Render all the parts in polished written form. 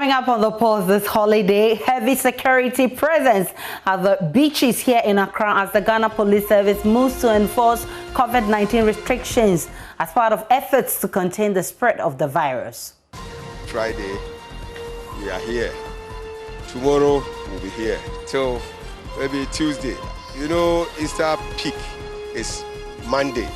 Coming up on the pause this holiday, heavy security presence at the beaches here in Accra as the Ghana Police Service moves to enforce COVID-19 restrictions as part of efforts to contain the spread of the virus. Friday, we are here. Tomorrow, we'll be here. Till maybe Tuesday. You know, Easter peak is Monday.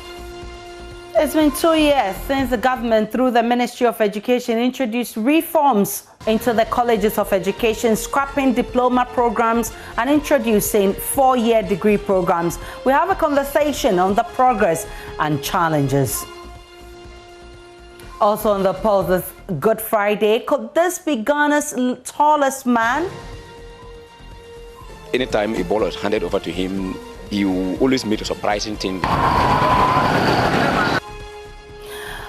It's been 2 years since the government, through the Ministry of Education, introduced reforms into the colleges of education, scrapping diploma programs and introducing 4-year degree programs. We have a conversation on the progress and challenges. Also on the pulse this Good Friday, could this be Ghana's tallest man? Anytime a ball is handed over to him, he will always make a surprising thing.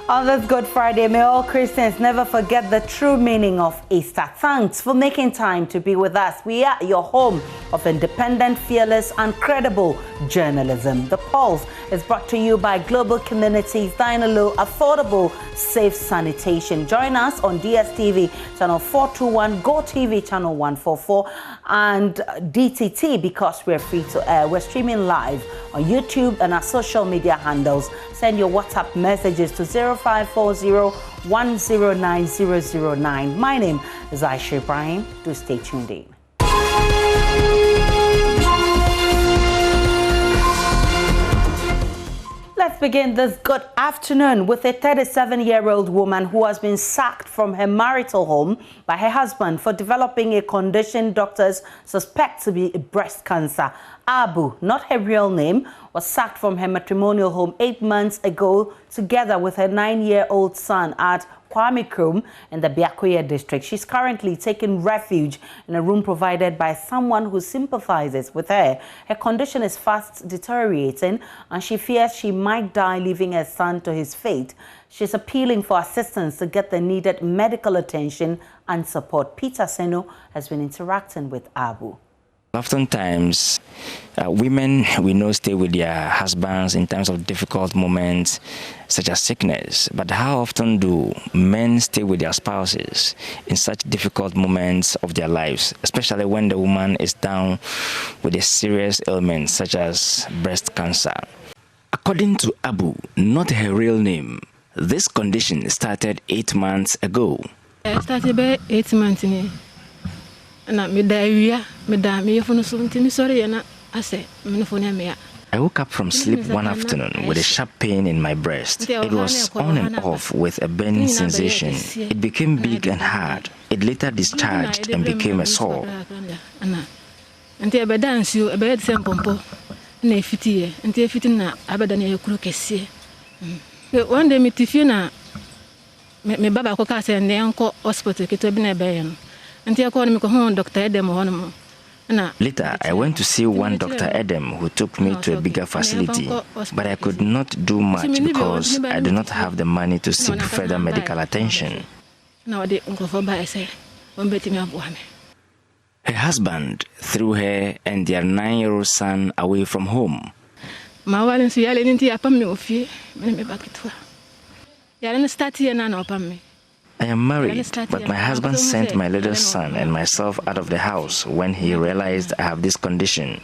On this Good Friday, may all Christians never forget the true meaning of Easter. Thanks for making time to be with us. We are your home of independent, fearless, and credible journalism. The Pulse is brought to you by Global Communities, Dynalo, affordable, safe sanitation. Join us on DSTV channel 421, GoTV channel 144, and DTT because we're free to air. We're streaming live on YouTube and our social media handles. Send your WhatsApp messages to 0540-109-009. My name is Aisha Ibrahim. Do stay tuned in. Let's begin this good afternoon with a 37-year-old woman who has been sacked from her marital home by her husband for developing a condition doctors suspect to be breast cancer. Abu, not her real name, was sacked from her matrimonial home 8 months ago together with her 9-year-old son at Kwame Krum in the Biakoya district. She's currently taking refuge in a room provided by someone who sympathizes with her. Her condition is fast deteriorating and she fears she might die, leaving her son to his fate. She's appealing for assistance to get the needed medical attention and support. Peter Seno has been interacting with Abu. Oftentimes, women we know stay with their husbands in times of difficult moments such as sickness. But how often do men stay with their spouses in such difficult moments of their lives, especially when the woman is down with a serious ailment such as breast cancer? According to Abu, not her real name, this condition started 8 months ago. It started about 8 months ago. I woke up from sleep one afternoon with a sharp pain in my breast. It was on and off with a burning sensation. It became big and hard. It later discharged and became a sore. One day, Later, I went to see one Dr. Edem who took me to a bigger facility, but I could not do much because I do not have the money to seek further medical attention. Her husband threw her and their 9-year-old son away from home. I am married, but my husband sent my little son and myself out of the house when he realized I have this condition.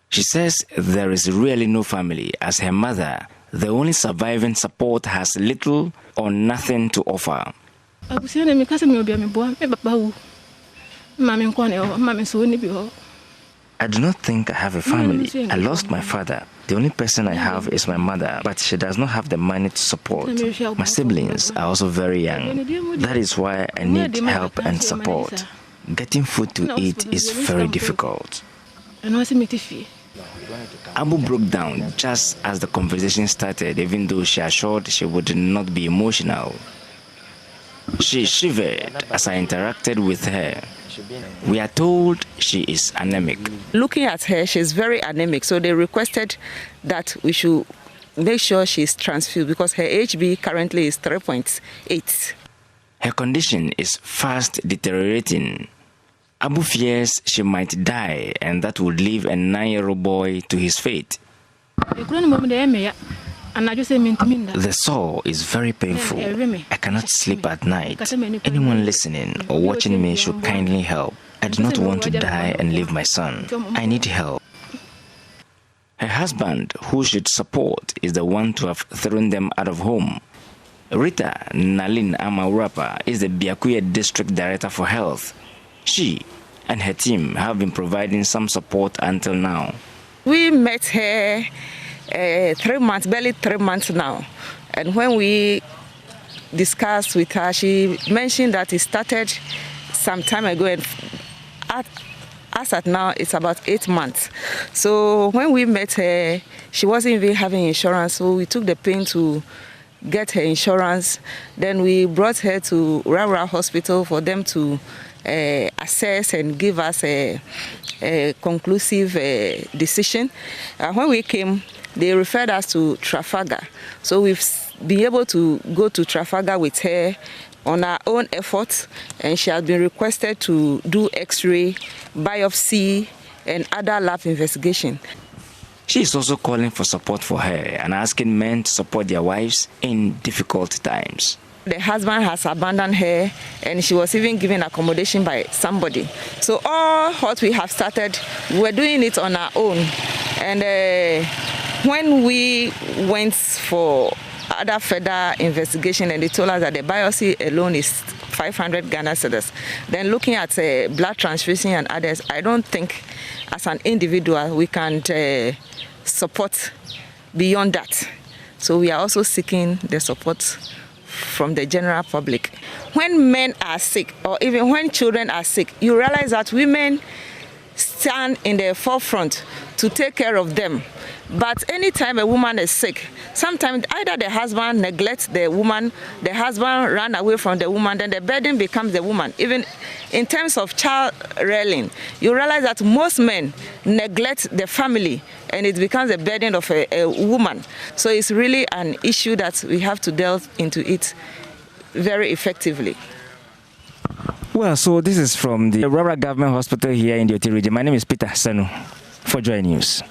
She says there is really no family, as her mother, the only surviving support, has little or nothing to offer. I do not think I have a family. I lost my father. The only person I have is my mother, but she does not have the money to support. My siblings are also very young. That is why I need help and support. Getting food to eat is very difficult. Abu broke down just as the conversation started, even though she assured she would not be emotional. She shivered as I interacted with her. We are told she is anemic. Looking at her, she's very anemic, so they requested that we should make sure she's transfused because her HB currently is 3.8. Her condition is fast deteriorating. Abu fears she might die and that would leave a 9-year-old boy to his fate. The sore is very painful. I cannot sleep at night. Anyone listening or watching me should kindly help. I do not want to die and leave my son. I need help. Her husband, who should support, is the one to have thrown them out of home. Rita Nalin Amaurapa is the Biakuya District Director for Health. She and her team have been providing some support until now. We met her 3 months, barely 3 months now. And when we discussed with her, she mentioned that it started some time ago, and as at now, it's about 8 months. So when we met her, she wasn't even having insurance, so we took the pain to get her insurance. Then we brought her to Rara Hospital for them to assess and give us a conclusive decision. When we came, they referred us to Trafalgar. So we've been able to go to Trafalgar with her on our own efforts, and she has been requested to do X-ray, biopsy, and other lab investigation. She is also calling for support for her and asking men to support their wives in difficult times. The husband has abandoned her, and she was even given accommodation by somebody. So all what we have started, we're doing it on our own. And when we went for other further investigation, and they told us that the biopsy alone is 500 Ghana cedis. Then looking at blood transfusion and others, I don't think as an individual we can support beyond that. So we are also seeking the support from the general public. When men are sick, or even when children are sick, you realize that women stand in the forefront to take care of them. But anytime a woman is sick, sometimes either the husband neglects the woman, the husband run away from the woman, then the burden becomes the woman. Even in terms of child rearing, you realize that most men neglect the family, and it becomes a burden of a woman. So it's really an issue that we have to delve into it very effectively. Well, so this is from the Rara Government Hospital here in the Oti region. My name is Peter Sanu for JoyNews.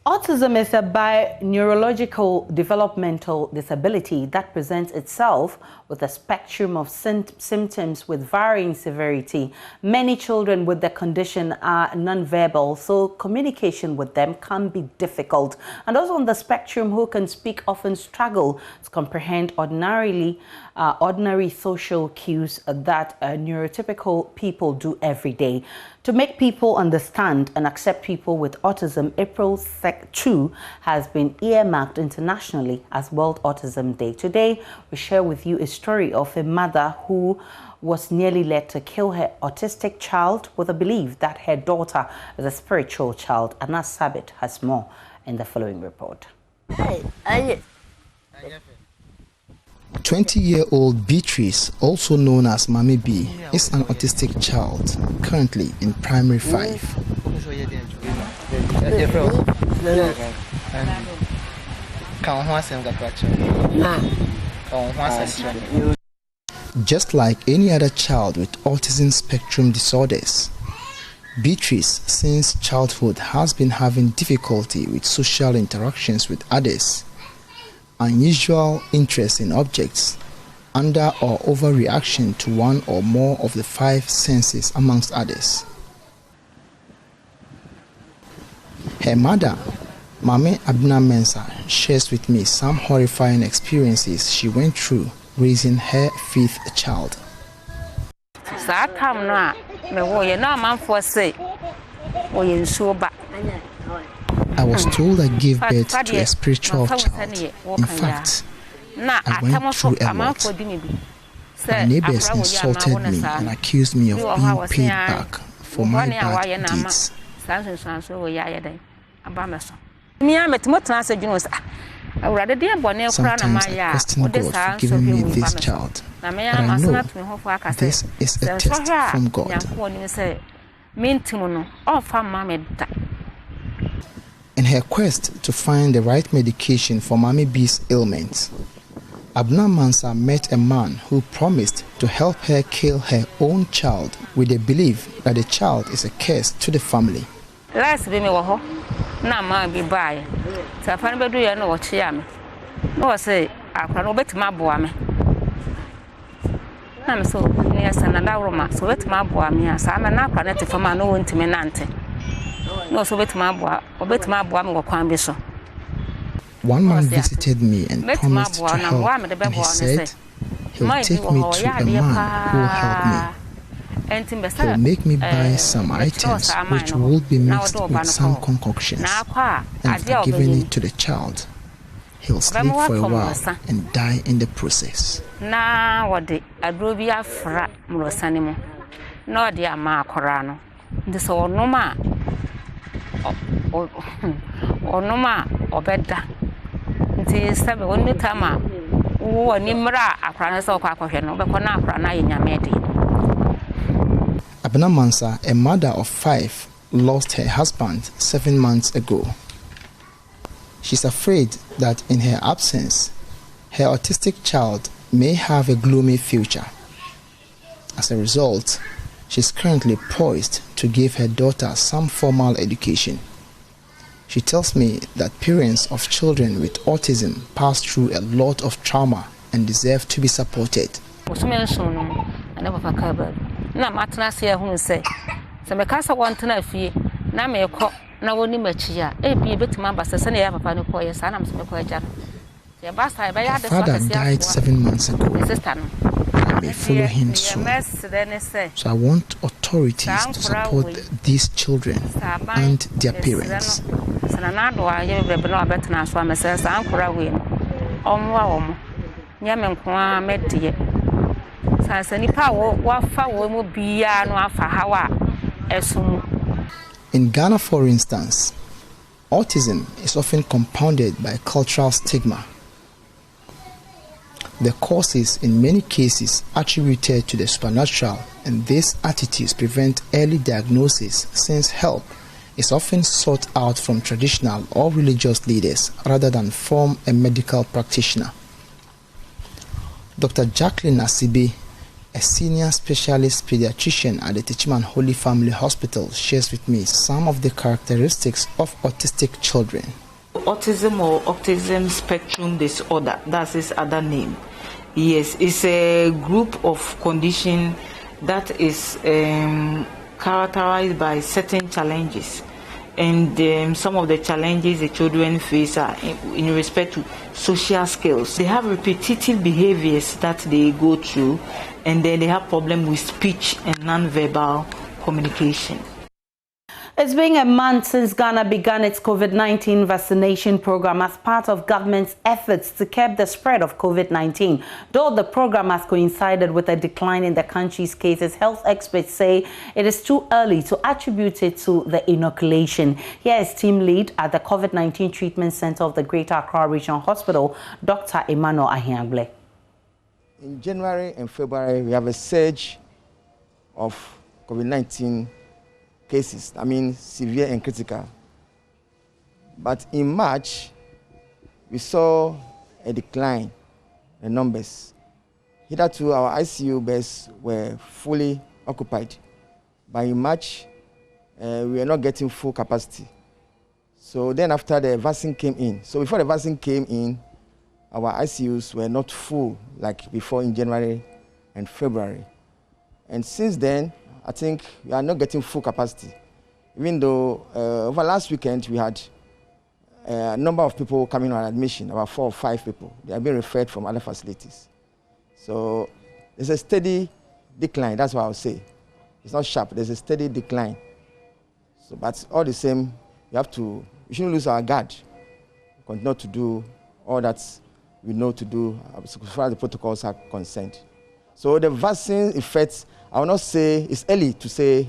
Autism is a neurological developmental disability that presents itself with a spectrum of symptoms with varying severity. Many children with the condition are nonverbal, so communication with them can be difficult. And those on the spectrum who can speak often struggle to comprehend ordinary social cues that neurotypical people do every day. To make people understand and accept people with autism, April 2 has been earmarked internationally as World Autism Day. Today, we share with you a story of a mother who was nearly led to kill her autistic child with a belief that her daughter is a spiritual child. Anna Sabit has more in the following report. 20-year-old Beatrice, also known as Mami B, is an autistic child, currently in primary 5. Just like any other child with autism spectrum disorders, Beatrice, since childhood, has been having difficulty with social interactions with others, unusual interest in objects, under or overreaction to one or more of the 5 senses, amongst others. Her mother, Mame Abna Mensah, shares with me some horrifying experiences she went through raising her 5th child. I was told I gave birth to a spiritual child. In fact, I went through a lot. My neighbors insulted me and accused me of being paid back for my bad deeds. Sometimes I question God for giving me this child, but I know this is a test from God. In her quest to find the right medication for Mami B's ailments, Abna Mensah met a man who promised to help her kill her own child with the belief that the child is a curse to the family. na ma bi bae ta fa no bedu ye no wo chia me no say akra no betima boa me na me so ni asa na dawroma so betima boa me asa me na akra na te fama no wontime nante no so betima boa me go kwan bi so. One man visited me and promised to help, and he said he'll take me to a man who will help me. He'll make me buy some items which will be mixed with some concoctions, and after giving it to the child, he'll sleep for a while and die in the process. Na wode adrobi afra mrosane mo na wode ama akora no ndi so onoma obeda nti sabe woni tama wo ni mra akora na so kwa akohwe no be ko na akora na yenyamede. Abena Mansa, a mother of 5, lost her husband 7 months ago. She's afraid that in her absence, her autistic child may have a gloomy future. As a result, she's currently poised to give her daughter some formal education. She tells me that parents of children with autism pass through a lot of trauma and deserve to be supported. Na matna se ehunu se me kasa wontena fie na me ekọ na woni machi a bi betima basa se na ya papa ne ko ye sa na me ko aja ye basa be ya de so father died 7 months ago. I may follow him soon. So I want authorities to support these children and their parents. Na do a ye be na betena so me se sa ankora we omwa omo nya me nko a medie. In Ghana, for instance, autism is often compounded by cultural stigma. The cause is, in many cases, attributed to the supernatural, and these attitudes prevent early diagnosis since help is often sought out from traditional or religious leaders rather than from a medical practitioner. Dr. Jacqueline Asibi, a senior specialist pediatrician at the Techiman Holy Family Hospital, shares with me some of the characteristics of autistic children. Autism or autism spectrum disorder, that's its other name. Yes, it's a group of condition that is characterized by certain challenges. And some of the challenges the children face are in respect to social skills. They have repetitive behaviors that they go through, and then they have problems with speech and non-verbal communication. It's been a month since Ghana began its COVID-19 vaccination program as part of government's efforts to curb the spread of COVID-19. Though the program has coincided with a decline in the country's cases, health experts say it is too early to attribute it to the inoculation. Here is team lead at the COVID-19 Treatment Center of the Greater Accra Regional Hospital, Dr. Emmanuel Ahiangle. In January and February, we have a surge of COVID-19 cases, severe and critical. But in March, we saw a decline in numbers. Hitherto, our ICU beds were fully occupied. But in March, we were not getting full capacity. So then after the vaccine came in, so before the vaccine came in, our ICUs were not full like before in January and February. And since then, I think we are not getting full capacity. Even though over last weekend we had a number of people coming on admission, about 4 or 5 people. They are being referred from other facilities. So there's a steady decline, that's what I would say. It's not sharp, there's a steady decline. So, but all the same, we shouldn't lose our guard. Continue to do all that we know to do as far as the protocols are concerned. So the vaccine effects, I will not say, it's early to say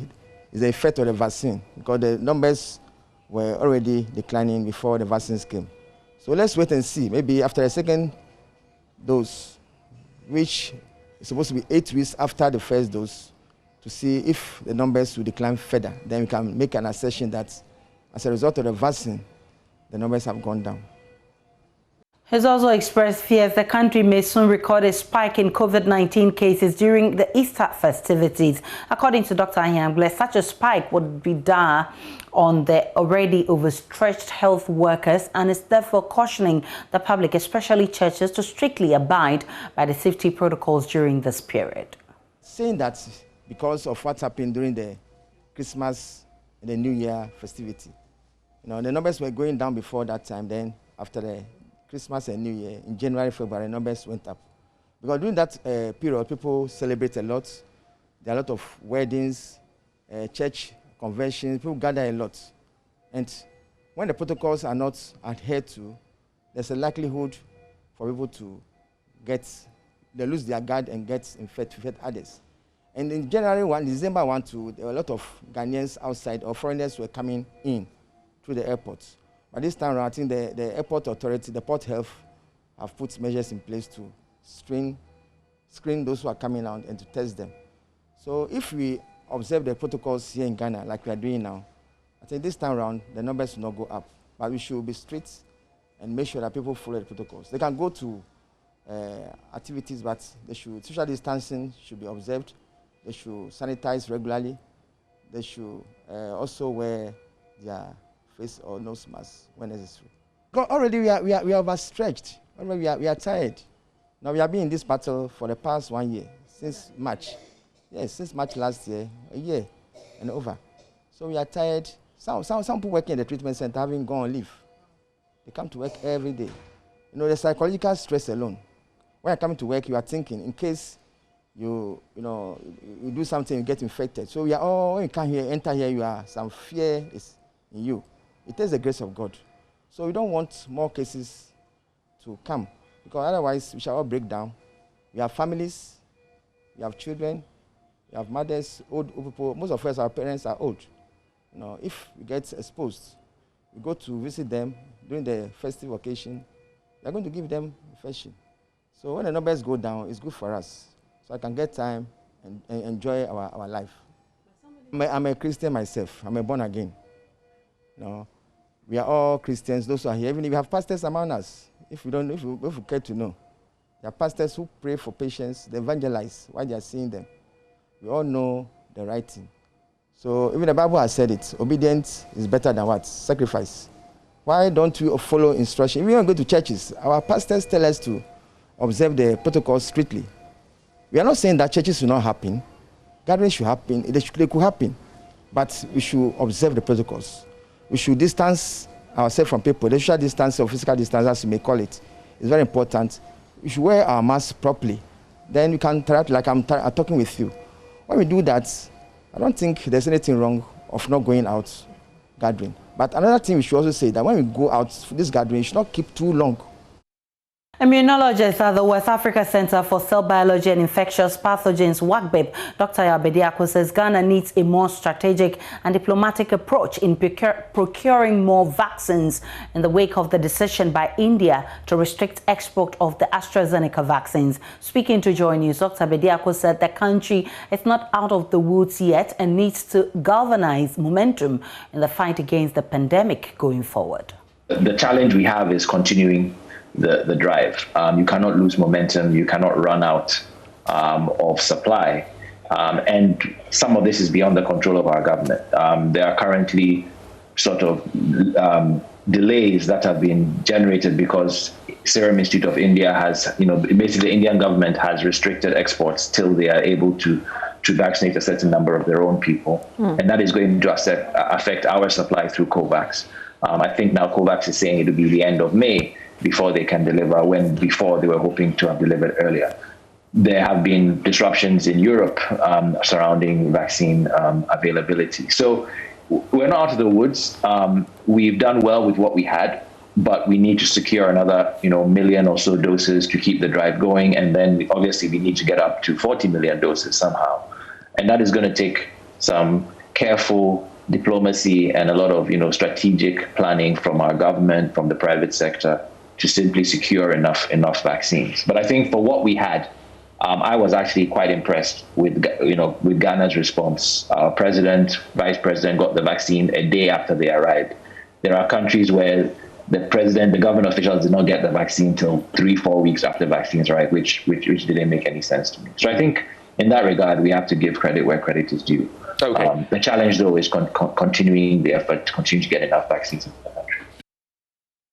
it's the effect of the vaccine because the numbers were already declining before the vaccines came. So let's wait and see. Maybe after the second dose, which is supposed to be 8 weeks after the first dose, to see if the numbers will decline further. Then we can make an assertion that as a result of the vaccine, the numbers have gone down. Has also expressed fears the country may soon record a spike in COVID-19 cases during the Easter festivities. According to Dr. Anyamble, such a spike would be dire on the already overstretched health workers and is therefore cautioning the public, especially churches, to strictly abide by the safety protocols during this period. Saying that because of what happened during the Christmas and the New Year festivity, the numbers were going down before that time. Then after the Christmas and New Year, in January, February, numbers went up. Because during that period, people celebrate a lot. There are a lot of weddings, church conventions, people gather a lot. And when the protocols are not adhered to, there's a likelihood for people to they lose their guard and get infected others. And in January 1, December 1, 2, there were a lot of Ghanaians outside or foreigners were coming in through the airports. But this time around, I think the airport authority, the port health, have put measures in place to screen those who are coming out and to test them. So if we observe the protocols here in Ghana, like we are doing now, I think this time around, the numbers will not go up. But we should be strict and make sure that people follow the protocols. They can go to activities, but social distancing should be observed. They should sanitize regularly. They should also wear their face or nose mask when necessary. Already we are overstretched. Already we are tired. Now we have been in this battle for the past 1 year, since March. Yes, since March last year, a year and over. So we are tired. Some people working in the treatment center having gone on leave. They come to work every day. The psychological stress alone. When you're coming to work, you are thinking in case you do something, you get infected. So we are all, when you come here, enter here, some fear is in you. It takes the grace of God. So we don't want more cases to come, because otherwise we shall all break down. We have families, we have children, we have mothers, old people. Most of us, our parents are old. If we get exposed, we go to visit them during the festive occasion, we are going to give them infection. So when the numbers go down, it's good for us. So I can get time and enjoy our life. I'm a Christian myself. I'm a born again. We are all Christians, those who are here. Even if we have pastors among us, if we care to know. There are pastors who pray for patients, they evangelize while they are seeing them. We all know the right thing. So even the Bible has said it, obedience is better than what? Sacrifice. Why don't we follow instruction? If we don't go to churches, our pastors tell us to observe the protocols strictly. We are not saying that churches will not happen. Gatherings should happen, they could happen. But we should observe the protocols. We should distance ourselves from people. The social distance or physical distance, as you may call it, is very important. We should wear our masks properly. Then we can interact like I'm talking with you. When we do that, I don't think there's anything wrong of not going out gathering. But another thing we should also say that when we go out for this gathering, we should not keep too long. Immunologist at the West Africa Center for Cell Biology and Infectious Pathogens, WACBIP, Dr. Abediako, says Ghana needs a more strategic and diplomatic approach in procuring more vaccines in the wake of the decision by India to restrict export of the AstraZeneca vaccines. Speaking to JoyNews, Dr. Abediako said the country is not out of the woods yet and needs to galvanize momentum in the fight against the pandemic going forward. The challenge we have is continuing the drive. You cannot lose momentum. You cannot run out of supply. And some of this is beyond the control of our government. There are currently sort of delays that have been generated because Serum Institute of India has, basically the Indian government has restricted exports till they are able to vaccinate a certain number of their own people. And that is going to affect our supply through COVAX. I think now COVAX is saying it will be the end of May before they can deliver, when before they were hoping to have delivered earlier. There have been disruptions in Europe surrounding vaccine availability. So we're not out of the woods. We've done well with what we had, but we need to secure another, million or so doses to keep the drive going. And then obviously we need to get up to 40 million doses somehow. And that is going to take some careful diplomacy and a lot of, strategic planning from our government, from the private sector, to simply secure enough vaccines. But I think for what we had, I was actually quite impressed with Ghana's response. Our president, vice president got the vaccine a day after they arrived. There are countries where the government officials did not get the vaccine till 3-4 weeks after vaccines, right? Which didn't make any sense to me. So I think in that regard, we have to give credit where credit is due. Okay. The challenge, though, is continuing the effort to continue to get enough vaccines in the country.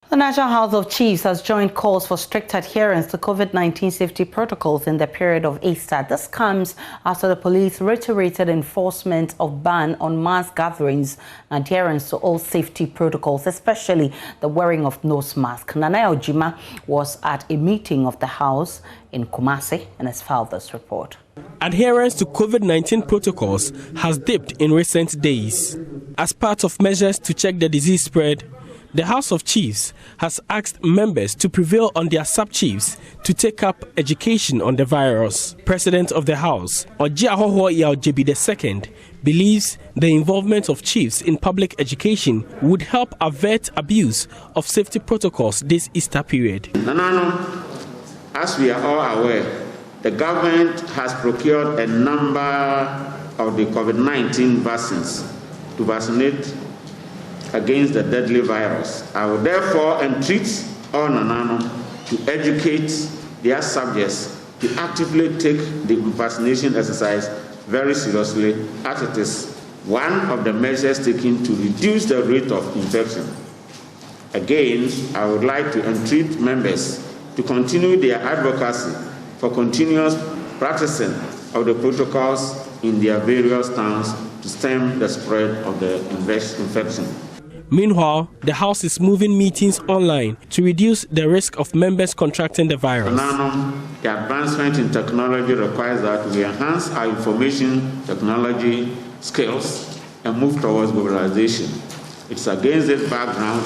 The National House of Chiefs has joined calls for strict adherence to COVID-19 safety protocols in the period of Easter. This comes after the police reiterated enforcement of ban on mass gatherings and adherence to all safety protocols, especially the wearing of nose mask. Nana Ojima was at a meeting of the House in Kumasi and has filed this report. Adherence to COVID-19 protocols has dipped in recent days. As part of measures to check the disease spread, the House of Chiefs has asked members to prevail on their sub-chiefs to take up education on the virus. President of the House, Ojiahoho Yaojebi II, believes the involvement of chiefs in public education would help avert abuse of safety protocols this Easter period. Nanano, as we are all aware, the government has procured a number of the COVID-19 vaccines to vaccinate against the deadly virus. I will therefore entreat all Nanano to educate their subjects to actively take the vaccination exercise very seriously, as it is one of the measures taken to reduce the rate of infection. Again, I would like to entreat members to continue their advocacy for continuous practicing of the protocols in their various towns to stem the spread of the infection. Meanwhile, the House is moving meetings online to reduce the risk of members contracting the virus. Now, the advancement in technology requires that we enhance our information technology skills and move towards globalization. It's against this background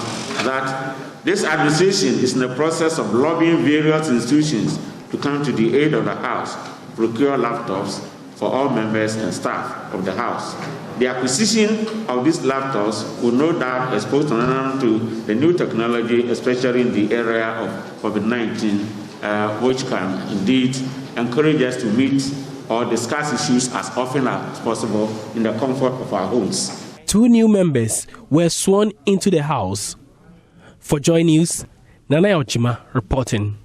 that this administration is in the process of lobbying various institutions to come to the aid of the House, procure laptops for all members and staff of the House. The acquisition of these laptops will no doubt expose to the new technology, especially in the area of COVID-19, which can indeed encourage us to meet or discuss issues as often as possible in the comfort of our homes. 2 new members were sworn into the House. For JoyNews, Nana Ojima reporting.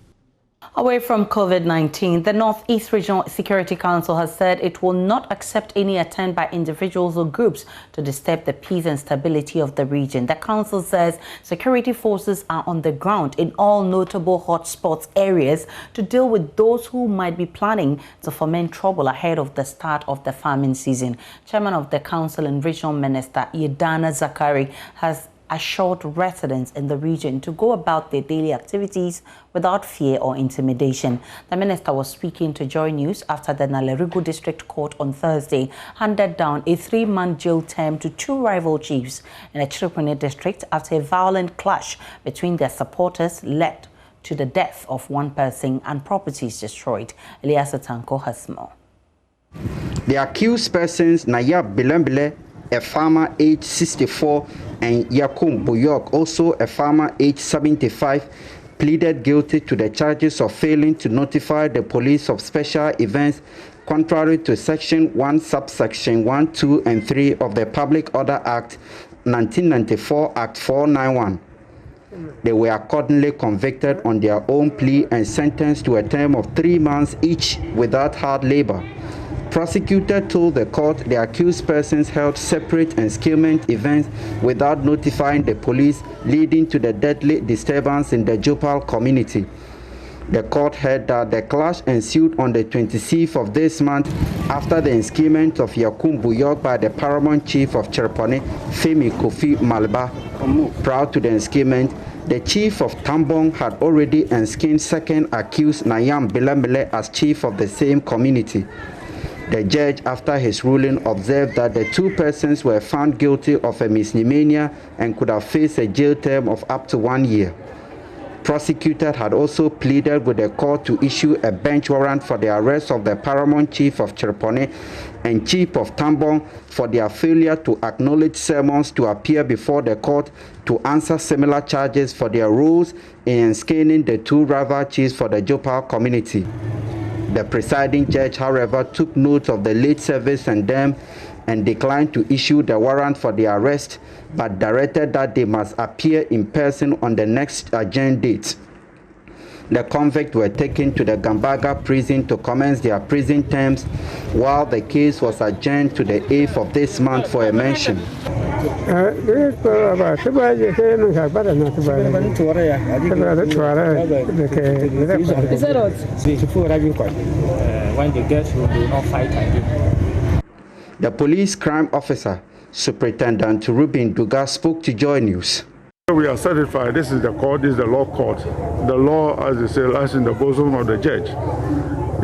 Away from COVID-19, the Northeast Regional Security Council has said it will not accept any attempt by individuals or groups to disturb the peace and stability of the region. The council says security forces are on the ground in all notable hotspots areas to deal with those who might be planning to foment trouble ahead of the start of the farming season. Chairman of the Council and Regional Minister Yedana Zakari has assured residents in the region to go about their daily activities without fear or intimidation. The minister was speaking to JoyNews after the Nalerigu District Court on Thursday handed down a 3-month jail term to 2 rival chiefs in the Chiripone district after a violent clash between their supporters led to the death of 1 person and properties destroyed. Elias Tanko has more. The accused persons, Nayab Bilembile, a farmer aged 64, and Yakum Boyok, also a farmer aged 75, pleaded guilty to the charges of failing to notify the police of special events contrary to Section 1, Subsection 1, 2, and 3 of the Public Order Act 1994, Act 491. They were accordingly convicted on their own plea and sentenced to a term of 3 months each without hard labor. Prosecutor told the court the accused persons held separate encirclement events without notifying the police, leading to the deadly disturbance in the Jopal community. The court heard that the clash ensued on the 26th of this month after the encirclement of Yakum Buyok by the paramount chief of Chiripone, Femi Kofi Malba. Prior to the encirclement, the chief of Tambong had already enskined second accused Nayam Bilambele as chief of the same community. The judge, after his ruling, observed that the 2 persons were found guilty of a misdemeanor and could have faced a jail term of up to 1 year. Prosecutor had also pleaded with the court to issue a bench warrant for the arrest of the paramount chief of Chiripone and chief of Tambong for their failure to acknowledge summons to appear before the court to answer similar charges for their roles in enscaling the 2 rival chiefs for the Jopal community. The presiding judge, however, took note of the late service and them and declined to issue the warrant for their arrest, but directed that they must appear in person on the next adjourned date. The convicts were taken to the Gambaga prison to commence their prison terms, while the case was adjourned to the 8th of this month for a mention. When they get home, they will not fight again. The police crime officer, Superintendent Ruben Duga, spoke to Joy News. We are satisfied. This is the court, this is the law court. The law, as they say, lies in the bosom of the judge.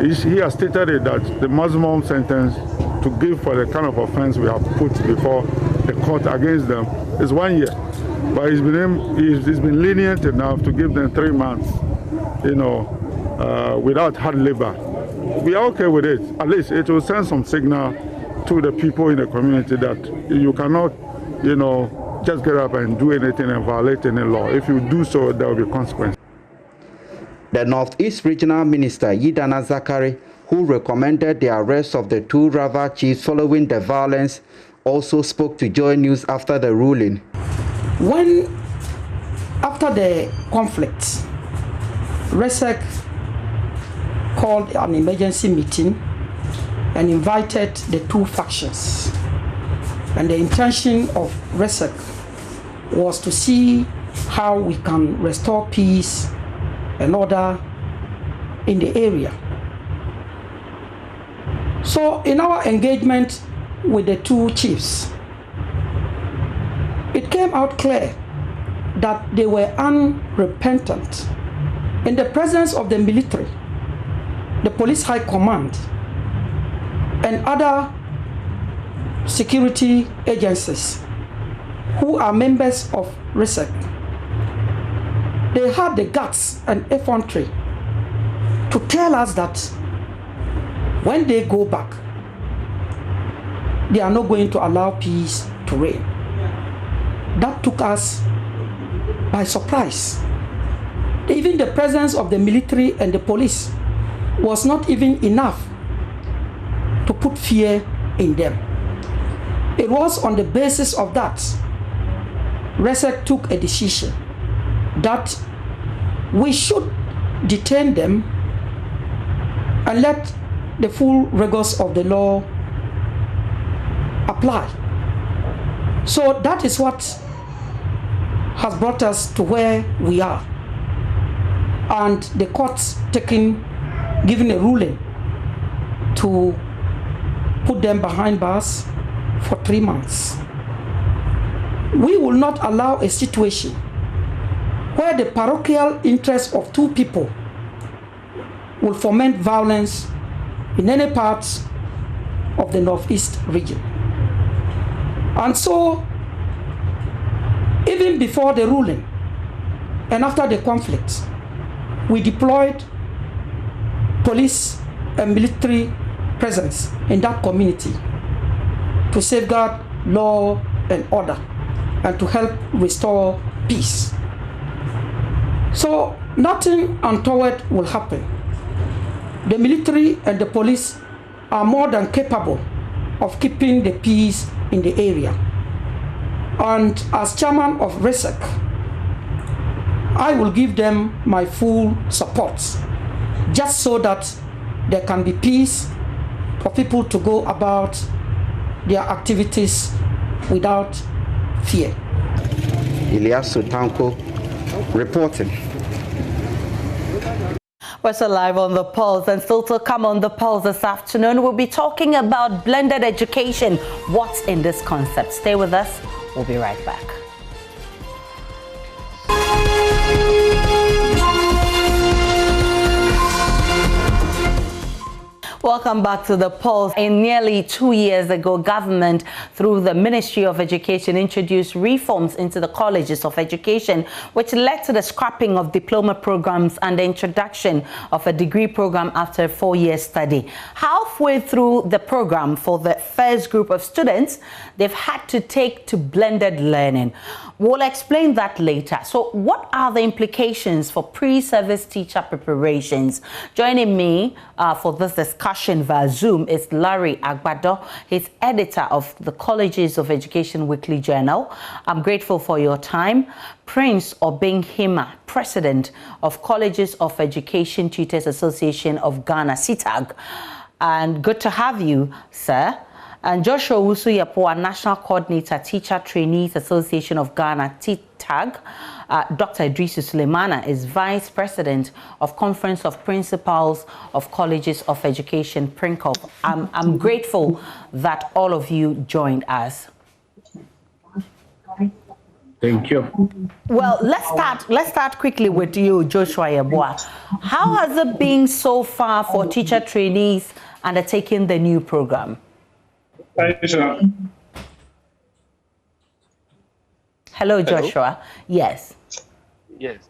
He has stated it that the maximum sentence to give for the kind of offense we have put before the court against them is 1 year. But he's been lenient enough to give them 3 months, without hard labor. We are okay with it. At least it will send some signal to the people in the community that you cannot, just get up and do anything and violate any law. If you do so, there will be consequences. The Northeast Regional Minister, Yidana Zakari, who recommended the arrest of the 2 rival chiefs following the violence, also spoke to Joy News after the ruling. After the conflict, RESEC called an emergency meeting and invited the 2 factions. And the intention of RESEC was to see how we can restore peace and order in the area. So in our engagement with the 2 chiefs, it came out clear that they were unrepentant. In the presence of the military, the police high command, and other security agencies who are members of RESEC, they had the guts and effrontery to tell us that when they go back, they are not going to allow peace to reign. That took us by surprise. Even the presence of the military and the police was not even enough to put fear in them. It was on the basis of that RESEC took a decision that we should detain them and let the full rigors of the law apply. So that is what has brought us to where we are. And the court's given a ruling to put them behind bars for 3 months. We will not allow a situation where the parochial interests of 2 people will foment violence in any parts of the Northeast region. And so, even before the ruling and after the conflict, we deployed police and military presence in that community to safeguard law and order and to help restore peace. So nothing untoward will happen. The military and the police are more than capable of keeping the peace in the area. And as chairman of RESEC, I will give them my full support, just so that there can be peace for people to go about their activities without fear. Elias Sotanko reporting. We're still live on The Pulse, and still to come on The Pulse this afternoon, we'll be talking about blended education. What's in this concept? Stay with us. We'll be right back. Welcome back to The Pulse. Nearly 2 years ago, government, through the Ministry of Education, introduced reforms into the colleges of education, which led to the scrapping of diploma programs and the introduction of a degree program after a 4-year study. Halfway through the program, for the first group of students, they've had to take to blended learning. We'll explain that later. So what are the implications for pre-service teacher preparations? Joining me for this discussion via Zoom is Larry Agbado. He's editor of the Colleges of Education Weekly Journal. I'm grateful for your time. Prince Obinghima, president of Colleges of Education Tutors Association of Ghana, CITAG. And good to have you, sir. And Joshua Wusu-Yapoa, National Coordinator, Teacher Trainees Association of Ghana, TTAG. Dr. Idrisu Sulemana is Vice President of Conference of Principals of Colleges of Education, PRINCOP. I'm grateful that all of you joined us. Thank you. Well, let's start quickly with you, Joshua Yapoa. How has it been so far for teacher trainees undertaking the new program? Hello, Joshua. Hello? Yes. Yes.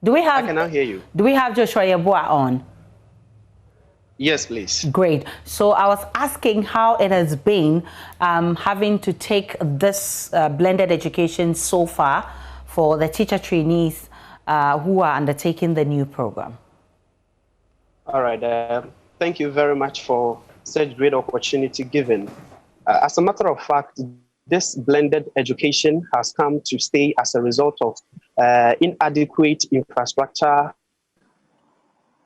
Do we have? I cannot hear you. Do we have Joshua Yapoa on? Yes, please. Great. So I was asking how it has been having to take this blended education so far for the teacher trainees who are undertaking the new program. All right. Thank you very much for such great opportunity given. As a matter of fact, this blended education has come to stay as a result of inadequate infrastructure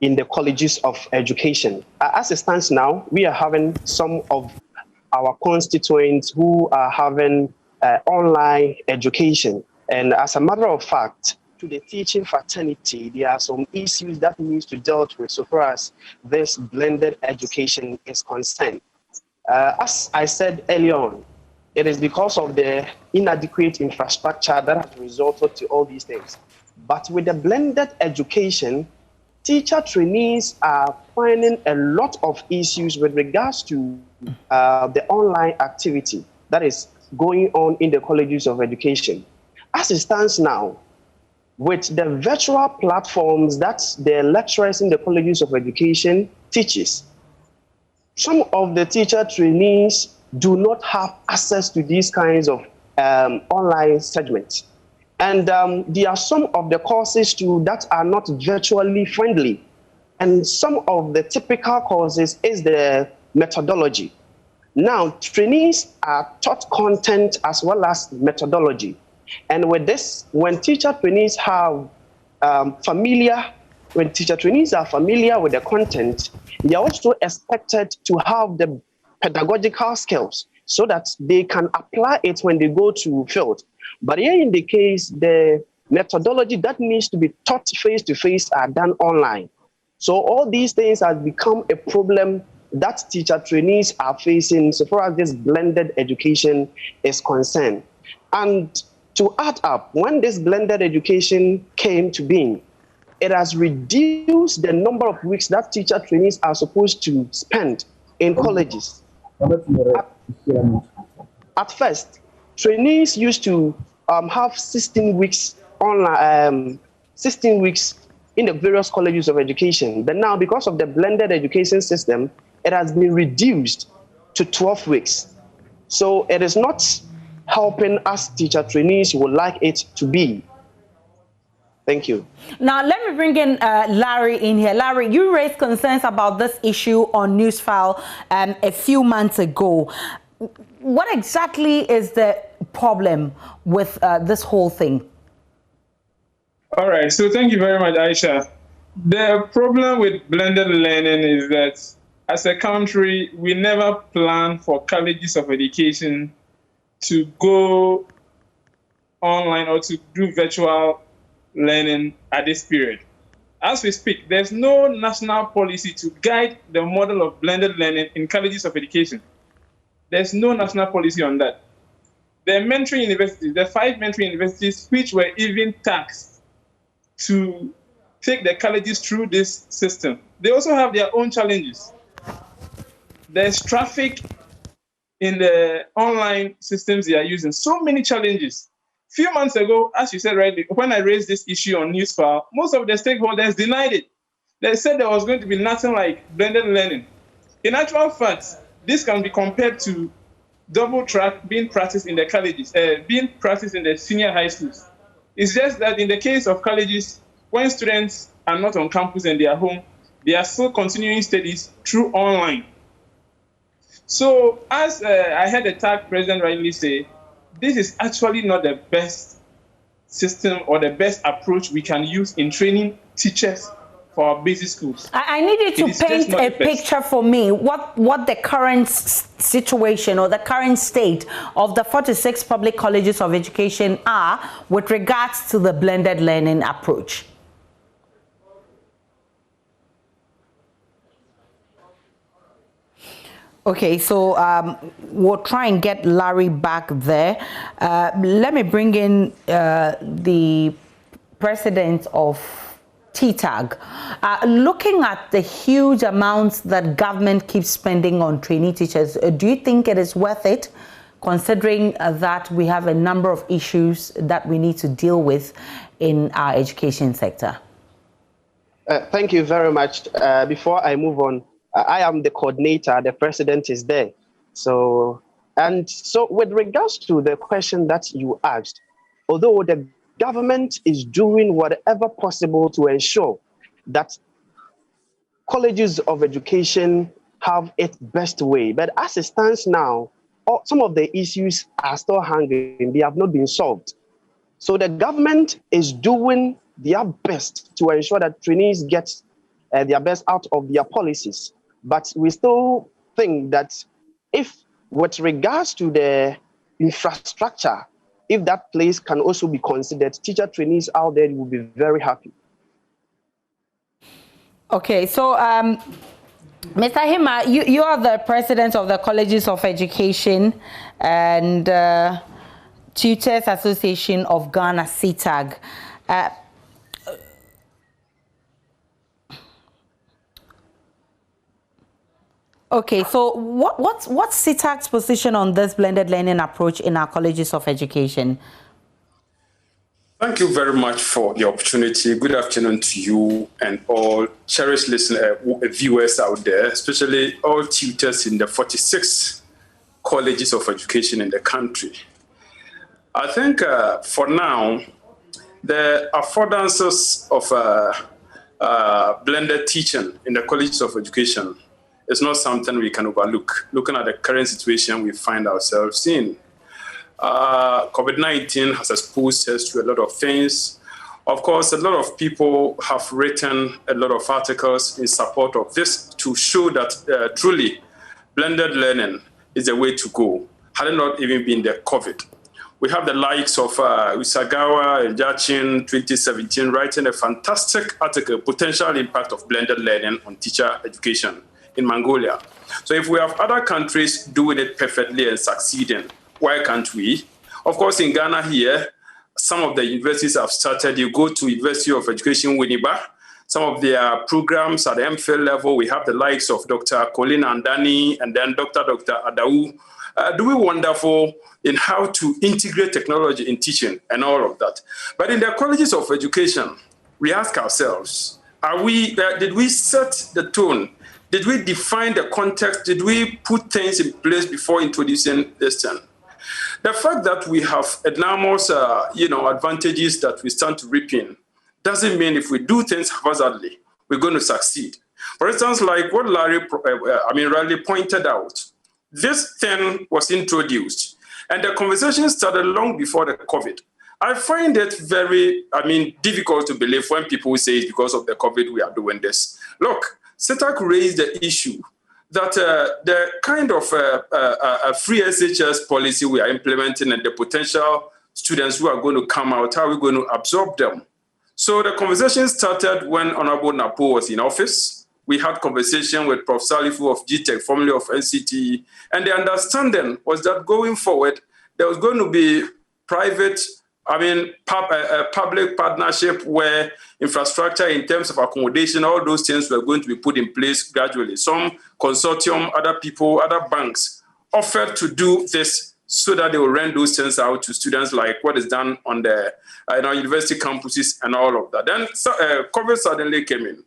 in the colleges of education. As it stands now, we are having some of our constituents who are having online education. And as a matter of fact, to the teaching fraternity, there are some issues that needs to dealt with so far as this blended education is concerned. As I said earlier on, it is because of the inadequate infrastructure that has resulted to all these things. But with the blended education, teacher trainees are finding a lot of issues with regards to the online activity that is going on in the colleges of education. As it stands now, with the virtual platforms that the lecturers in the colleges of education teaches, some of the teacher trainees do not have access to these kinds of online segments. And there are some of the courses too that are not virtually friendly. And some of the typical courses is the methodology. Now, trainees are taught content as well as methodology. And with this, when teacher trainees have when teacher trainees are familiar with the content, they are also expected to have the pedagogical skills so that they can apply it when they go to field. But here in the case, the methodology that needs to be taught face-to-face are done online. So all these things have become a problem that teacher trainees are facing so far as this blended education is concerned. And to add up, when this blended education came to being, it has reduced the number of weeks that teacher trainees are supposed to spend in colleges. At first, trainees used to have 16 weeks online, 16 weeks in the various colleges of education. But now, because of the blended education system, it has been reduced to 12 weeks. So it is not helping us teacher trainees would like it to be. Thank you. Now, let me bring in Larry in here. Larry, you raised concerns about this issue on Newsfile a few months ago. What exactly is the problem with this whole thing? All right, so thank you very much, Aisha. The problem with blended learning is that as a country, we never plan for colleges of education to go online or to do virtual learning at this period. As we speak, there's no national policy to guide the model of blended learning in colleges of education. There's no national policy on that. The mentoring universities, the 5 mentoring universities, which were even taxed to take the colleges through this system, they also have their own challenges. There's traffic in the online systems they are using, so many challenges. Few months ago, as you said rightly, when I raised this issue on Newsfile, most of the stakeholders denied it. They said there was going to be nothing like blended learning. In actual fact, this can be compared to double track being practiced in the colleges, being practiced in the senior high schools. It's just that in the case of colleges, when students are not on campus and they are home, they are still continuing studies through online. So as I heard the TAG president rightly say, this is actually not the best system or the best approach we can use in training teachers for our basic schools. I need you to paint a picture for me, what the current situation or the current state of the 46 public colleges of education are with regards to the blended learning approach. Okay, so we'll try and get Larry back there. Let me bring in the president of TTAG. Looking at the huge amounts that government keeps spending on trainee teachers, do you think it is worth it, considering that we have a number of issues that we need to deal with in our education sector? Thank you very much. Before I move on, I am the coordinator, the president is there. So with regards to the question that you asked, although the government is doing whatever possible to ensure that colleges of education have its best way, but as it stands now, some of the issues are still hanging, they have not been solved. So the government is doing their best to ensure that trainees get their best out of their policies. But we still think that if, with regards to the infrastructure, if that place can also be considered, teacher trainees out there will be very happy. Okay, so Mr. Hima, you are the president of the Colleges of Education and Tutors Association of Ghana, CTAG. Okay, so what's CTAG's position on this blended learning approach in our colleges of education? Thank you very much for the opportunity. Good afternoon to you and all cherished viewers out there, especially all tutors in the 46 colleges of education in the country. I think for now, the affordances of blended teaching in the colleges of education is not something we can overlook, looking at the current situation we find ourselves in. COVID-19 has exposed us to a lot of things. Of course, a lot of people have written a lot of articles in support of this to show that truly blended learning is the way to go, had it not even been the COVID. We have the likes of Usagawa and Jachin 2017 writing a fantastic article, Potential Impact of Blended Learning on Teacher Education in Mongolia. So if we have other countries doing it perfectly and succeeding, why can't we? Of course, in Ghana here, some of the universities have started. You go to University of Education Winneba, some of their programs at the MPhil level, we have the likes of Dr. Colin Andani and then Dr. Adau, doing wonderful in how to integrate technology in teaching and all of that. But in the colleges of education, we ask ourselves, did we set the tone? Did we define the context? Did we put things in place before introducing this thing? The fact that we have enormous, advantages that we stand to reap in doesn't mean if we do things haphazardly, we're going to succeed. For instance, like what Riley pointed out, this thing was introduced, and the conversation started long before the COVID. I find it very, difficult to believe when people say it's because of the COVID we are doing this. Look, CTAG raised the issue that the kind of free SHS policy we are implementing and the potential students who are going to come out, how are we going to absorb them? So the conversation started when Honorable Napo was in office. We had conversation with Prof. Salifu of GTEC, formerly of NCTE, and the understanding was that going forward, there was going to be public partnership where infrastructure in terms of accommodation, all those things were going to be put in place gradually. Some consortium, other people, other banks offered to do this so that they will rent those things out to students like what is done on the university campuses and all of that. Then COVID suddenly came in.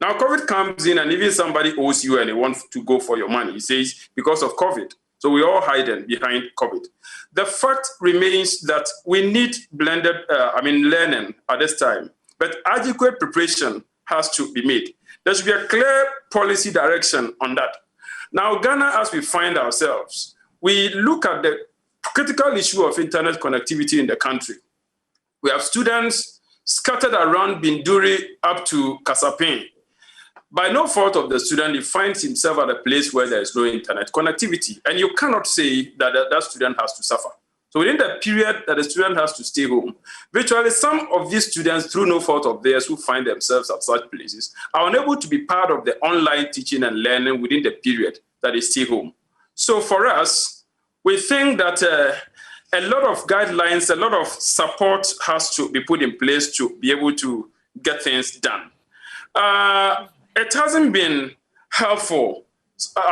Now COVID comes in and even somebody owes you and they want to go for your money. He says, because of COVID, So we all hiding behind COVID. The fact remains that we need blended, learning at this time, but adequate preparation has to be made. There should be a clear policy direction on that. Now, Ghana, as we find ourselves, we look at the critical issue of internet connectivity in the country. We have students scattered around Binduri up to Kasapin. By no fault of the student, he finds himself at a place where there is no internet connectivity. And you cannot say that that student has to suffer. So within the period that the student has to stay home, virtually some of these students, through no fault of theirs, who find themselves at such places, are unable to be part of the online teaching and learning within the period that they stay home. So for us, we think that a lot of guidelines, a lot of support has to be put in place to be able to get things done. It hasn't been helpful.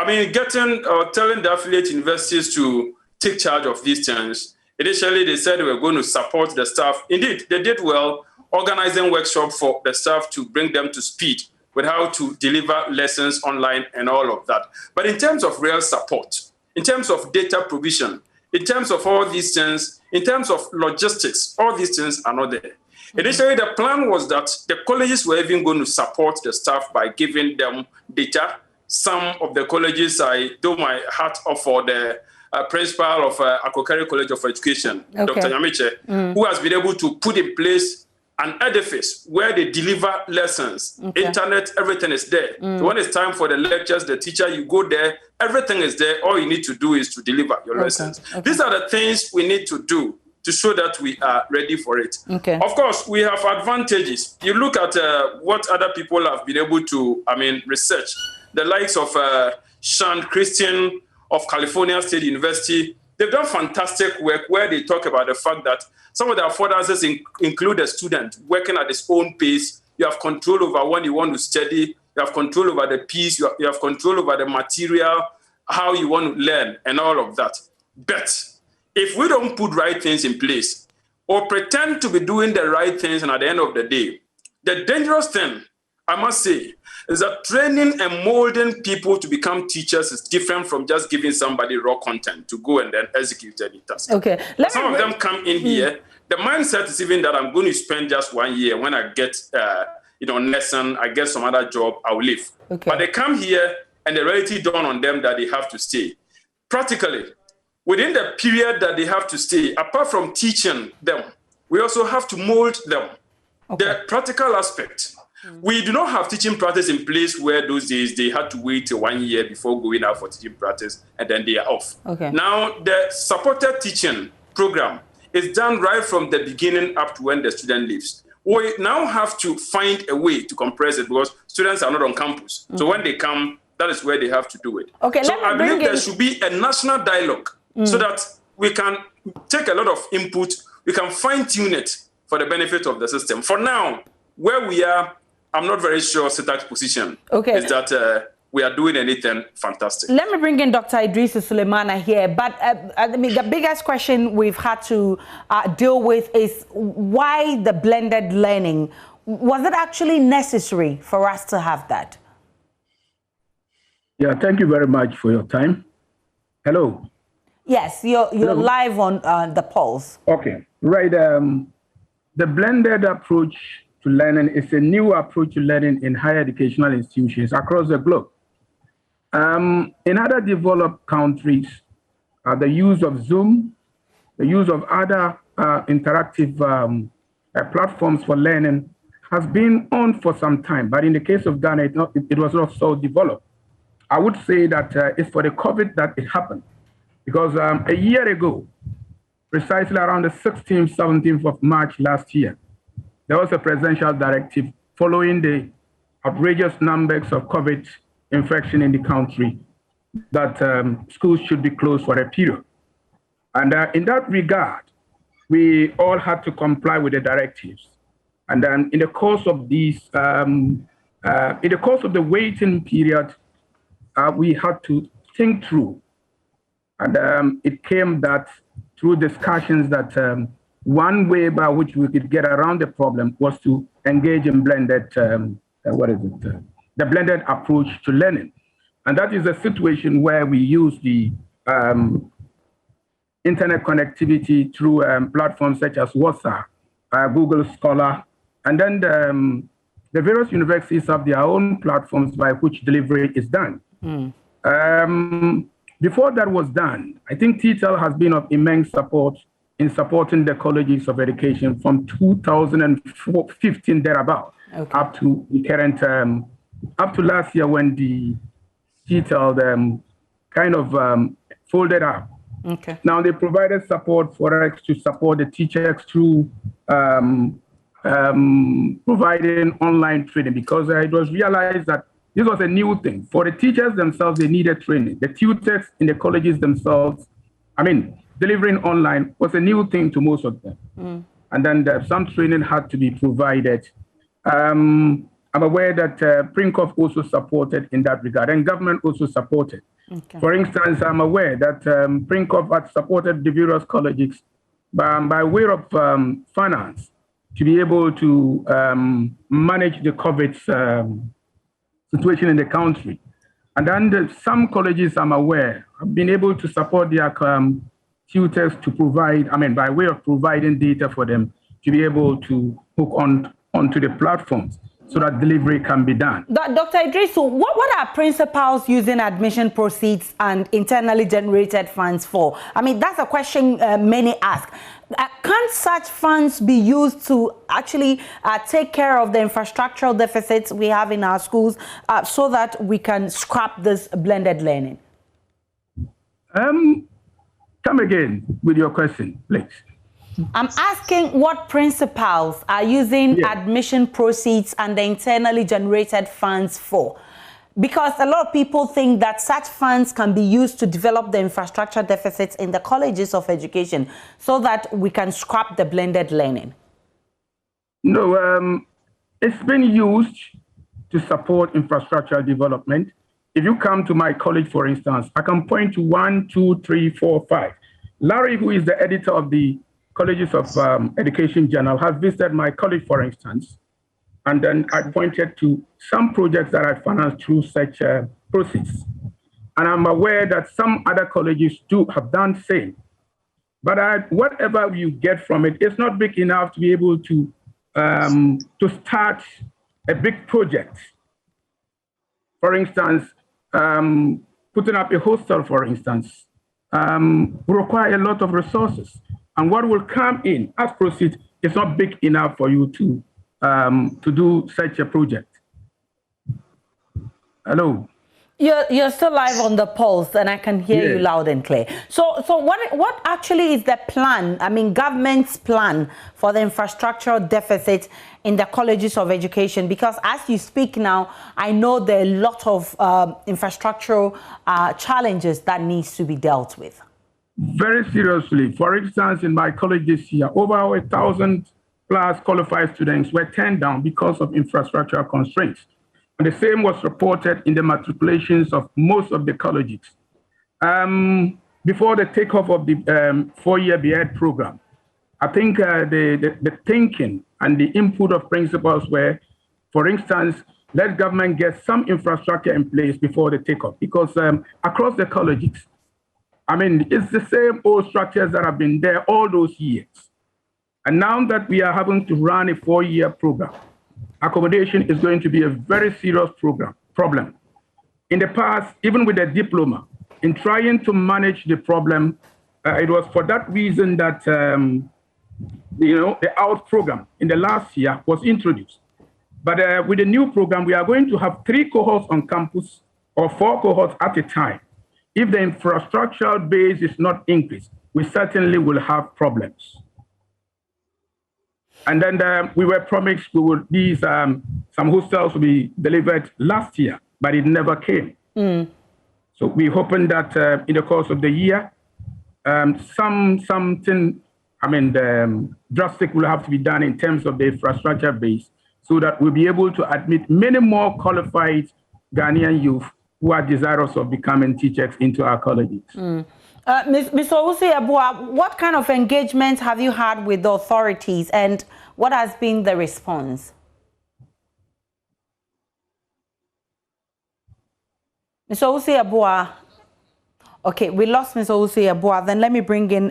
Getting or telling the affiliate universities to take charge of these things. Initially, they said they were going to support the staff. Indeed, they did well, organizing workshops for the staff to bring them to speed with how to deliver lessons online and all of that. But in terms of real support, in terms of data provision, in terms of all these things, in terms of logistics, all these things are not there. Initially, the plan was that the colleges were even going to support the staff by giving them data. Some of the colleges, I do my hat off for the principal of Akokari College of Education, Dr. Nyamiche, who has been able to put in place an edifice where they deliver lessons. Internet, everything is there. So when it's time for the lectures, the teacher, you go there, everything is there. All you need to do is to deliver your lessons. These are the things we need to do to show that we are ready for it. Of course, we have advantages. You look at what other people have been able to, research. The likes of Sean Christian of California State University, they've done fantastic work where they talk about the fact that some of the affordances include a student working at his own pace. You have control over when you want to study. You have control over the piece. You have control over the material, how you want to learn, and all of that. But if we don't put right things in place or pretend to be doing the right things, and at the end of the day, the dangerous thing, I must say, is that training and molding people to become teachers is different from just giving somebody raw content to go and then execute any task. Some of them come in here, the mindset is even that I'm going to spend just 1 year. When I get, lesson, I get some other job, I'll leave. But they come here and the reality dawn on them that they have to stay. Practically, within the period that they have to stay, apart from teaching them, we also have to mold them. The practical aspect. We do not have teaching practice in place where those days they had to wait till 1 year before going out for teaching practice and then they are off. Now, the supported teaching program is done right from the beginning up to when the student leaves. We now have to find a way to compress it because students are not on campus. So when they come, that is where they have to do it. So I believe there should be a national dialogue so that we can take a lot of input, we can fine-tune it for the benefit of the system. For now, where we are, I'm not very sure CETA's position is that we are doing anything fantastic. Let me bring in Dr. Idris Suleimana here. But the biggest question we've had to deal with is why the blended learning? Was it actually necessary for us to have that? Yeah, thank you very much for your time. Hello. Yes, you're live on the Pulse. Okay, right. The blended approach to learning is a new approach to learning in higher educational institutions across the globe. In other developed countries, the use of Zoom, the use of other interactive platforms for learning has been on for some time. But in the case of Ghana, it was not so developed. I would say that it's for the COVID that it happened. Because a year ago, precisely around the 16th, 17th of March last year, there was a presidential directive following the outrageous numbers of COVID infection in the country that schools should be closed for a period. And in that regard, we all had to comply with the directives. And then in the course of these, in the course of the waiting period, we had to think through. And it came that through discussions that one way by which we could get around the problem was to engage in blended, the blended approach to learning. And that is a situation where we use the internet connectivity through platforms such as WhatsApp, Google Scholar, and then the various universities have their own platforms by which delivery is done. Before that was done, I think TTEL has been of immense support in supporting the colleges of education from 2015 thereabout up to the current, up to last year when the TTEL kind of folded up. Now they provided support for us to support the teachers through providing online training, because it was realized that this was a new thing. For the teachers themselves, they needed training. The tutors in the colleges themselves, delivering online was a new thing to most of them. And then some training had to be provided. I'm aware that PRINCOF also supported in that regard, and government also supported. For instance, I'm aware that PRINCOF had supported the various colleges by way of finance to be able to manage the COVID situation in the country. And then some colleges, I'm aware, have been able to support their tutors to provide, by way of providing data for them to be able to hook onto the platforms so that delivery can be done. Dr. Idrisu, what are principals using admission proceeds and internally generated funds for? That's a question many ask. Can such funds be used to actually take care of the infrastructural deficits we have in our schools so that we can scrap this blended learning? Come again with your question, please. I'm asking what principals are using admission proceeds and the internally generated funds for. Because a lot of people think that such funds can be used to develop the infrastructure deficits in the colleges of education so that we can scrap the blended learning. No, it's been used to support infrastructure development. If you come to my college, for instance, I can point to 1, 2, 3, 4, 5. Larry, who is the editor of the Colleges of Education Journal, has visited my college, for instance, and then I pointed to some projects that I financed through such proceeds. And I'm aware that some other colleges too have done the same. But whatever you get from it, it's not big enough to be able to start a big project. For instance, putting up a hostel, for instance, will require a lot of resources. And what will come in as proceeds is not big enough for you to do such a project. Hello. You're still live on the pulse, and I can hear you loud and clear. So what actually is the plan? Government's plan for the infrastructural deficit in the colleges of education? Because as you speak now, I know there are a lot of infrastructural challenges that needs to be dealt with. Very seriously. For instance, in my college this year, over 1,000 plus qualified students were turned down because of infrastructural constraints. And the same was reported in the matriculations of most of the colleges. Before the takeoff of the 4-year BEd program, I think the thinking and the input of principals were, for instance, let government get some infrastructure in place before the takeoff, because across the colleges, it's the same old structures that have been there all those years. And now that we are having to run a 4-year program, accommodation is going to be a very serious problem. In the past, even with a diploma, in trying to manage the problem, it was for that reason that the OUT program in the last year was introduced. But with the new program, we are going to have 3 cohorts on campus or 4 cohorts at a time. If the infrastructural base is not increased, we certainly will have problems. And then we were promised some hostels will be delivered last year, but it never came. So we're hoping that in the course of the year, something drastic will have to be done in terms of the infrastructure base, so that we'll be able to admit many more qualified Ghanaian youth who are desirous of becoming teachers into our colleges. Mr. Owusu-Yeboah, what kind of engagement have you had with the authorities, and what has been the response? Mr. Owusu-Yeboah, Okay, we lost Ms. Owusu-Yeboah. Then let me bring in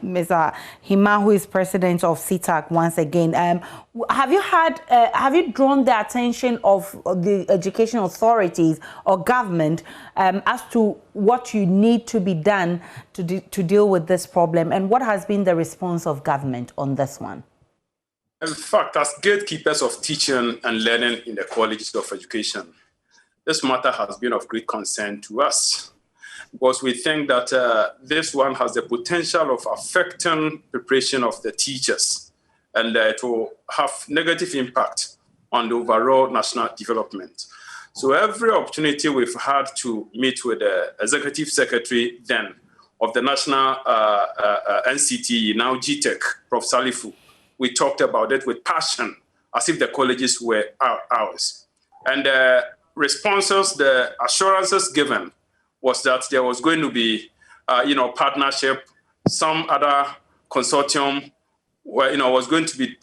Ms. Hima, who is president of CTAC once again. Have you drawn the attention of the education authorities or government as to what you need to be done to deal with this problem, and what has been the response of government on this one? In fact, as gatekeepers of teaching and learning in the colleges of education, this matter has been of great concern to us, because we think that this one has the potential of affecting preparation of the teachers, and it will have negative impact on the overall national development. So every opportunity we've had to meet with the executive secretary then of the national NCT, now GTEC, Prof. Salifu, we talked about it with passion, as if the colleges were ours. And the responses, the assurances given was that there was going to be, partnership, some other consortium where, was going to be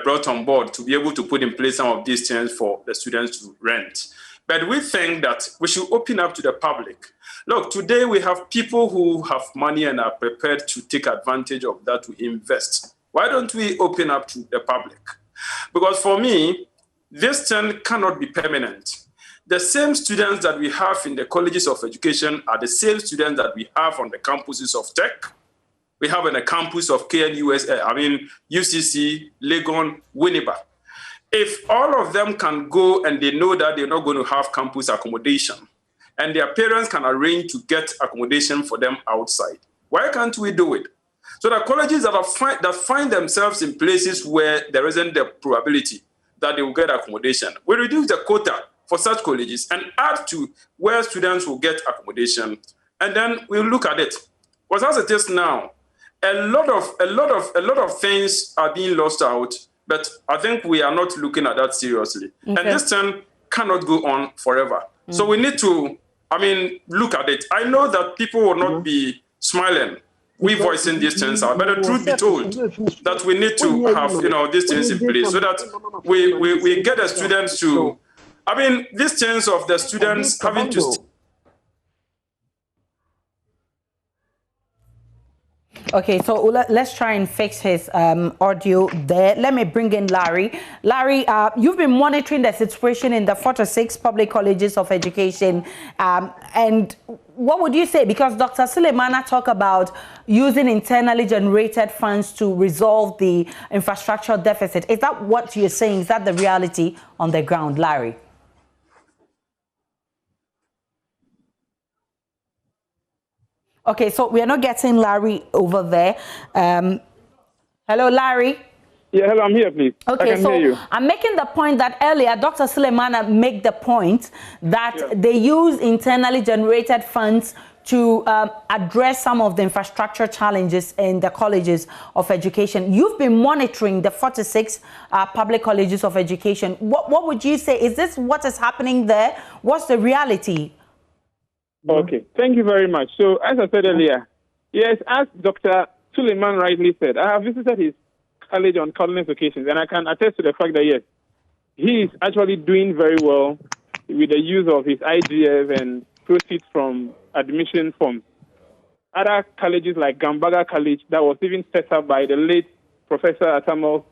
brought on board to be able to put in place some of these things for the students to rent. But we think that we should open up to the public. Look, today we have people who have money and are prepared to take advantage of that to invest. Why don't we open up to the public? Because for me, this thing cannot be permanent. The same students that we have in the colleges of education are the same students that we have on the campuses of tech. We have on the campus of UCC, Legon, Winneba. If all of them can go and they know that they're not going to have campus accommodation, and their parents can arrange to get accommodation for them outside, why can't we do it? So the colleges that find themselves in places where there isn't the probability that they will get accommodation, we reduce the quota for such colleges and add to where students will get accommodation, and then we'll look at it. Because as it is now, a lot of things are being lost out, but I think we are not looking at that seriously. Okay. And this thing cannot go on forever. So we need to, look at it. I know that people will not be smiling, we voicing these things out, but the truth be told, that we need to have, these things in place so that we get the students to, these things of the students having to... Okay, so let's try and fix his audio there. Let me bring in Larry. Larry, you've been monitoring the situation in the 46 public colleges of education. And what would you say? Because Dr. Sulemana talked about using internally generated funds to resolve the infrastructural deficit. Is that what you're saying? Is that the reality on the ground, Larry? Okay, so we are not getting Larry over there. Hello, Larry. Yeah, hello, I'm here, please. Okay, so I'm making the point that earlier Dr. Sulemana made the point that they use internally generated funds to address some of the infrastructure challenges in the colleges of education. You've been monitoring the 46 public colleges of education. What would you say? Is this what is happening there? What's the reality? Okay, thank you very much. So, as I said earlier, yes, as Dr. Suleiman rightly said, I have visited his college on countless occasions, and I can attest to the fact that, yes, he is actually doing very well with the use of his IGF and proceeds from admission forms. Other colleges like Gambaga College, that was even set up by the late Professor Atamo,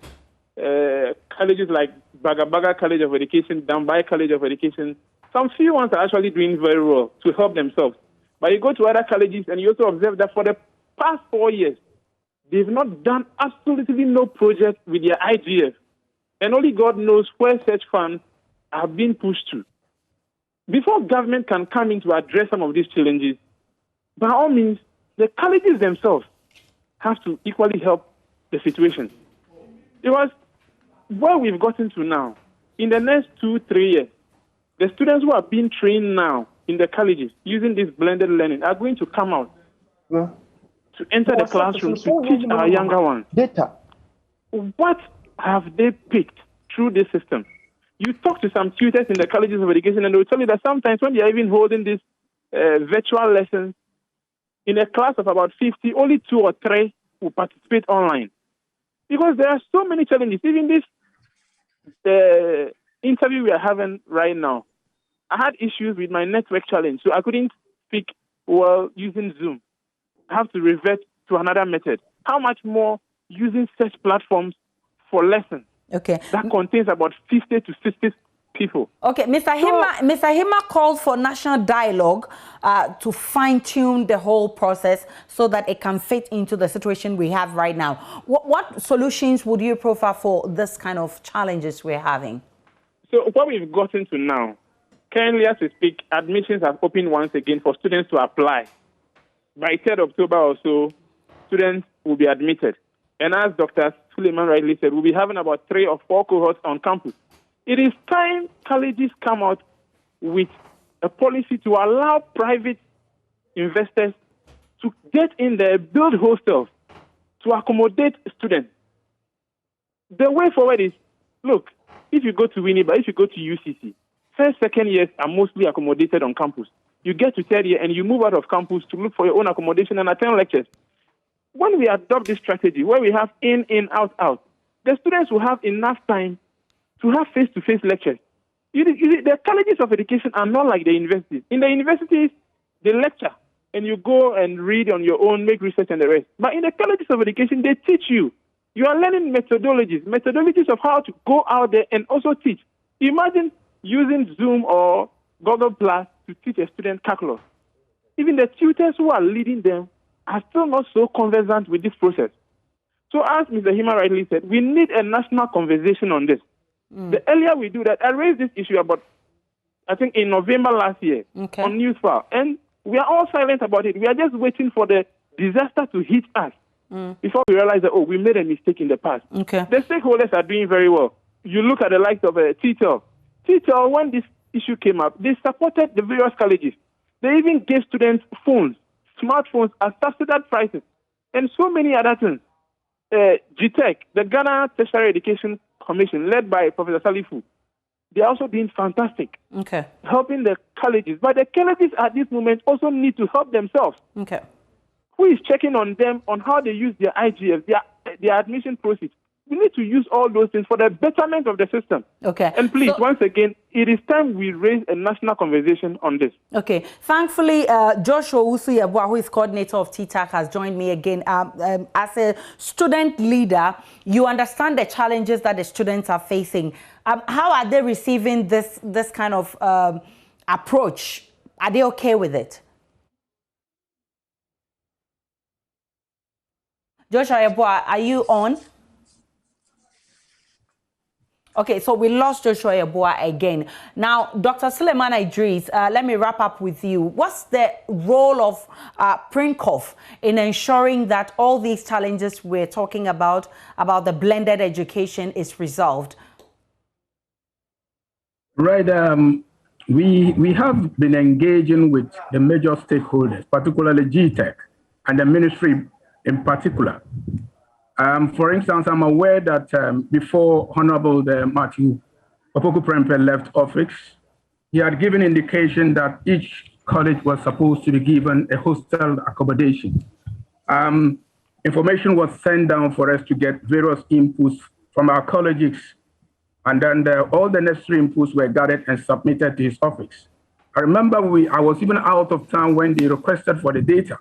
colleges like Bagabaga College of Education, Dambai College of Education, some few ones are actually doing very well to help themselves. But you go to other colleges and you also observe that for the past 4 years, they've not done absolutely no project with their IGF. And only God knows where such funds have been pushed to. Before government can come in to address some of these challenges, by all means, the colleges themselves have to equally help the situation. Because where we've gotten to now, in the next 2-3 years, the students who are being trained now in the colleges using this blended learning are going to come out to enter the classroom to teach our younger ones. What have they picked through this system? You talk to some tutors in the colleges of education and they will tell you that sometimes when they are even holding these virtual lessons, in a class of about 50, only 2 or 3 will participate online. Because there are so many challenges. Even this interview we are having right now, I had issues with my network challenge, so I couldn't speak well, using Zoom, have to revert to another method. How much more using such platforms for lessons? Okay. That contains about 50 to 60 people. Okay, Mr. Hima called for national dialogue to fine-tune the whole process so that it can fit into the situation we have right now. What solutions would you profile for this kind of challenges we're having? So what we've gotten to now, currently as we speak, admissions have opened once again for students to apply. By 3rd October or so, students will be admitted. And as Dr. Suleiman rightly said, we'll be having about 3 or 4 cohorts on campus. It is time colleges come out with a policy to allow private investors to get in there, build hostels to accommodate students. The way forward is, look, if you go to Winneba, if you go to UCC, first, second years are mostly accommodated on campus. You get to 3rd year and you move out of campus to look for your own accommodation and attend lectures. When we adopt this strategy, where we have in, out, the students will have enough time to have face-to-face lectures. The colleges of education are not like the universities. In the universities, they lecture, and you go and read on your own, make research and the rest. But in the colleges of education, they teach you. You are learning methodologies of how to go out there and also teach. Imagine using Zoom or Google Plus to teach a student calculus. Even the tutors who are leading them are still not so conversant with this process. So as Mr. Hima rightly said, we need a national conversation on this. The earlier we do that, I raised this issue about, I think, in November last year on Newsfile, and we are all silent about it. We are just waiting for the disaster to hit us before we realize that, oh, we made a mistake in the past. The stakeholders are doing very well. You look at the likes of TTL. TTL, when this issue came up, they supported the various colleges. They even gave students phones, smartphones at subsidized prices, and so many other things. GTEC, the Ghana Tertiary Education Commission, led by Professor Salifu, they are also doing fantastic, helping the colleges. But the colleges at this moment also need to help themselves. Who is checking on them on how they use their IGF, their admission process? We need to use all those things for the betterment of the system. And please, once again, it is time we raise a national conversation on this. Thankfully, Joshua Usuyabwa, who is coordinator of TTAC, has joined me again. As a student leader, you understand the challenges that the students are facing. How are they receiving this kind of approach? Are they okay with it? Joshua Yabwa, are you on? Okay, so we lost Joshua Yabua again. Now, Dr. Suleiman Idris, let me wrap up with you. What's the role of PRINCOF in ensuring that all these challenges we're talking about the blended education, is resolved? Right. We have been engaging with the major stakeholders, particularly GTEC and the ministry in particular. For instance, I'm aware that before Honorable Matthew Opoku-Prempeh left office, he had given indication that each college was supposed to be given a hostel accommodation. Information was sent down for us to get various inputs from our colleges, and then all the necessary inputs were gathered and submitted to his office. I remember I was even out of town when they requested for the data,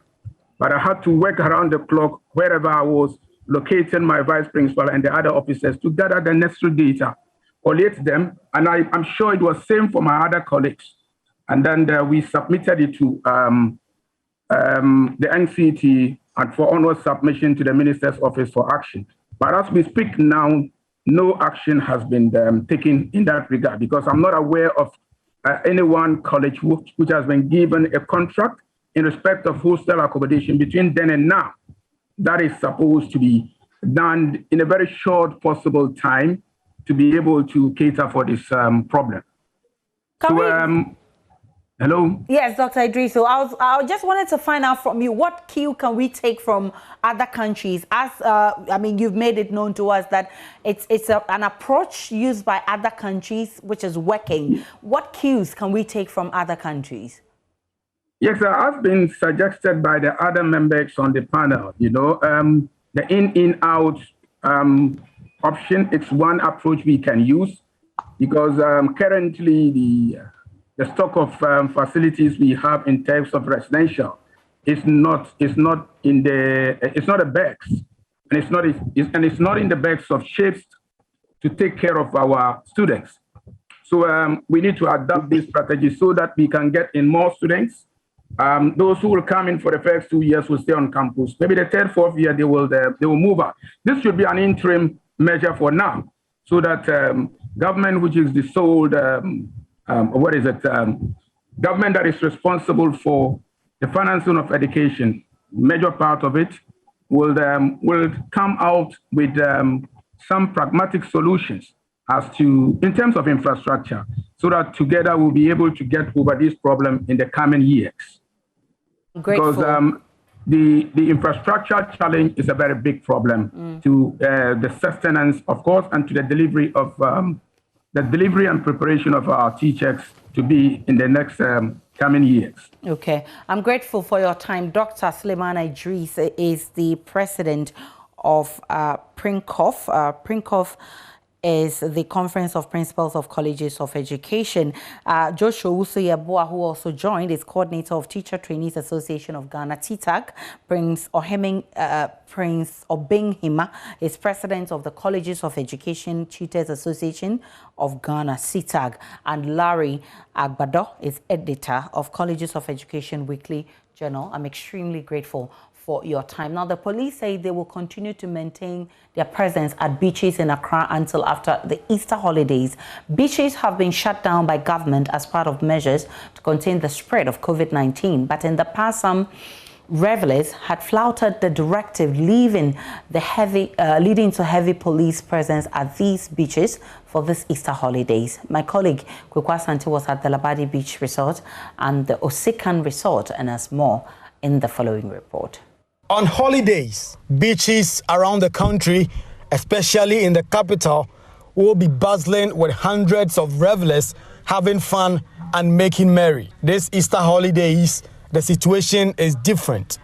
but I had to work around the clock wherever I was, locating my vice principal and the other officers to gather the necessary data, collate them, and I'm sure it was same for my other colleagues. And then we submitted it to the NCT and for onward submission to the minister's office for action. But as we speak now, no action has been taken in that regard, because I'm not aware of any one college which has been given a contract in respect of hostel accommodation between then and now. That is supposed to be done in a very short possible time to be able to cater for this problem. Hello? Yes, Dr. Idris. So I just wanted to find out from you, what cue can we take from other countries? As I mean, you've made it known to us that it's an approach used by other countries which is working. What cues can we take from other countries? Yes, has been suggested by the other members on the panel. You know, the in-out option, it's one approach we can use, because currently the stock of facilities we have in terms of residential it's not a bags, and it's not in the bags of shapes to take care of our students. So we need to adapt this strategy so that we can get in more students. Those who will come in for the first 2 years will stay on campus. Maybe the third, fourth year they will move out. This should be an interim measure for now, so that government, which is the sole government that is responsible for the financing of education, major part of it, will come out with some pragmatic solutions as to, in terms of infrastructure, so that together we'll be able to get over this problem in the coming years. Grateful. Because the infrastructure challenge is a very big problem to the sustenance, of course, and to the delivery and preparation of our teachers to be in the next coming years. Okay, I'm grateful for your time. Dr. Suleiman Idris is the president of PRINCOF. PRINCOF is the Conference of Principals of Colleges of Education. Joshua Usoyeboa, who also joined, is coordinator of Teacher Trainees Association of Ghana, TTAG. Prince Obinghima is president of the Colleges of Education Tutors Association of Ghana, CTAG. And Larry Agbado is editor of Colleges of Education Weekly Journal. I'm extremely grateful for your time. Now, the police say they will continue to maintain their presence at beaches in Accra until after the Easter holidays. Beaches have been shut down by government as part of measures to contain the spread of COVID-19. But in the past, some revelers had flouted the directive, leading to heavy police presence at these beaches for this Easter holidays. My colleague Kwekwa Santi was at the Labadi Beach Resort and the Osikan Resort, and has more in the following report. On holidays, beaches around the country, especially in the capital, will be bustling with hundreds of revelers having fun and making merry. This Easter holidays, the situation is different.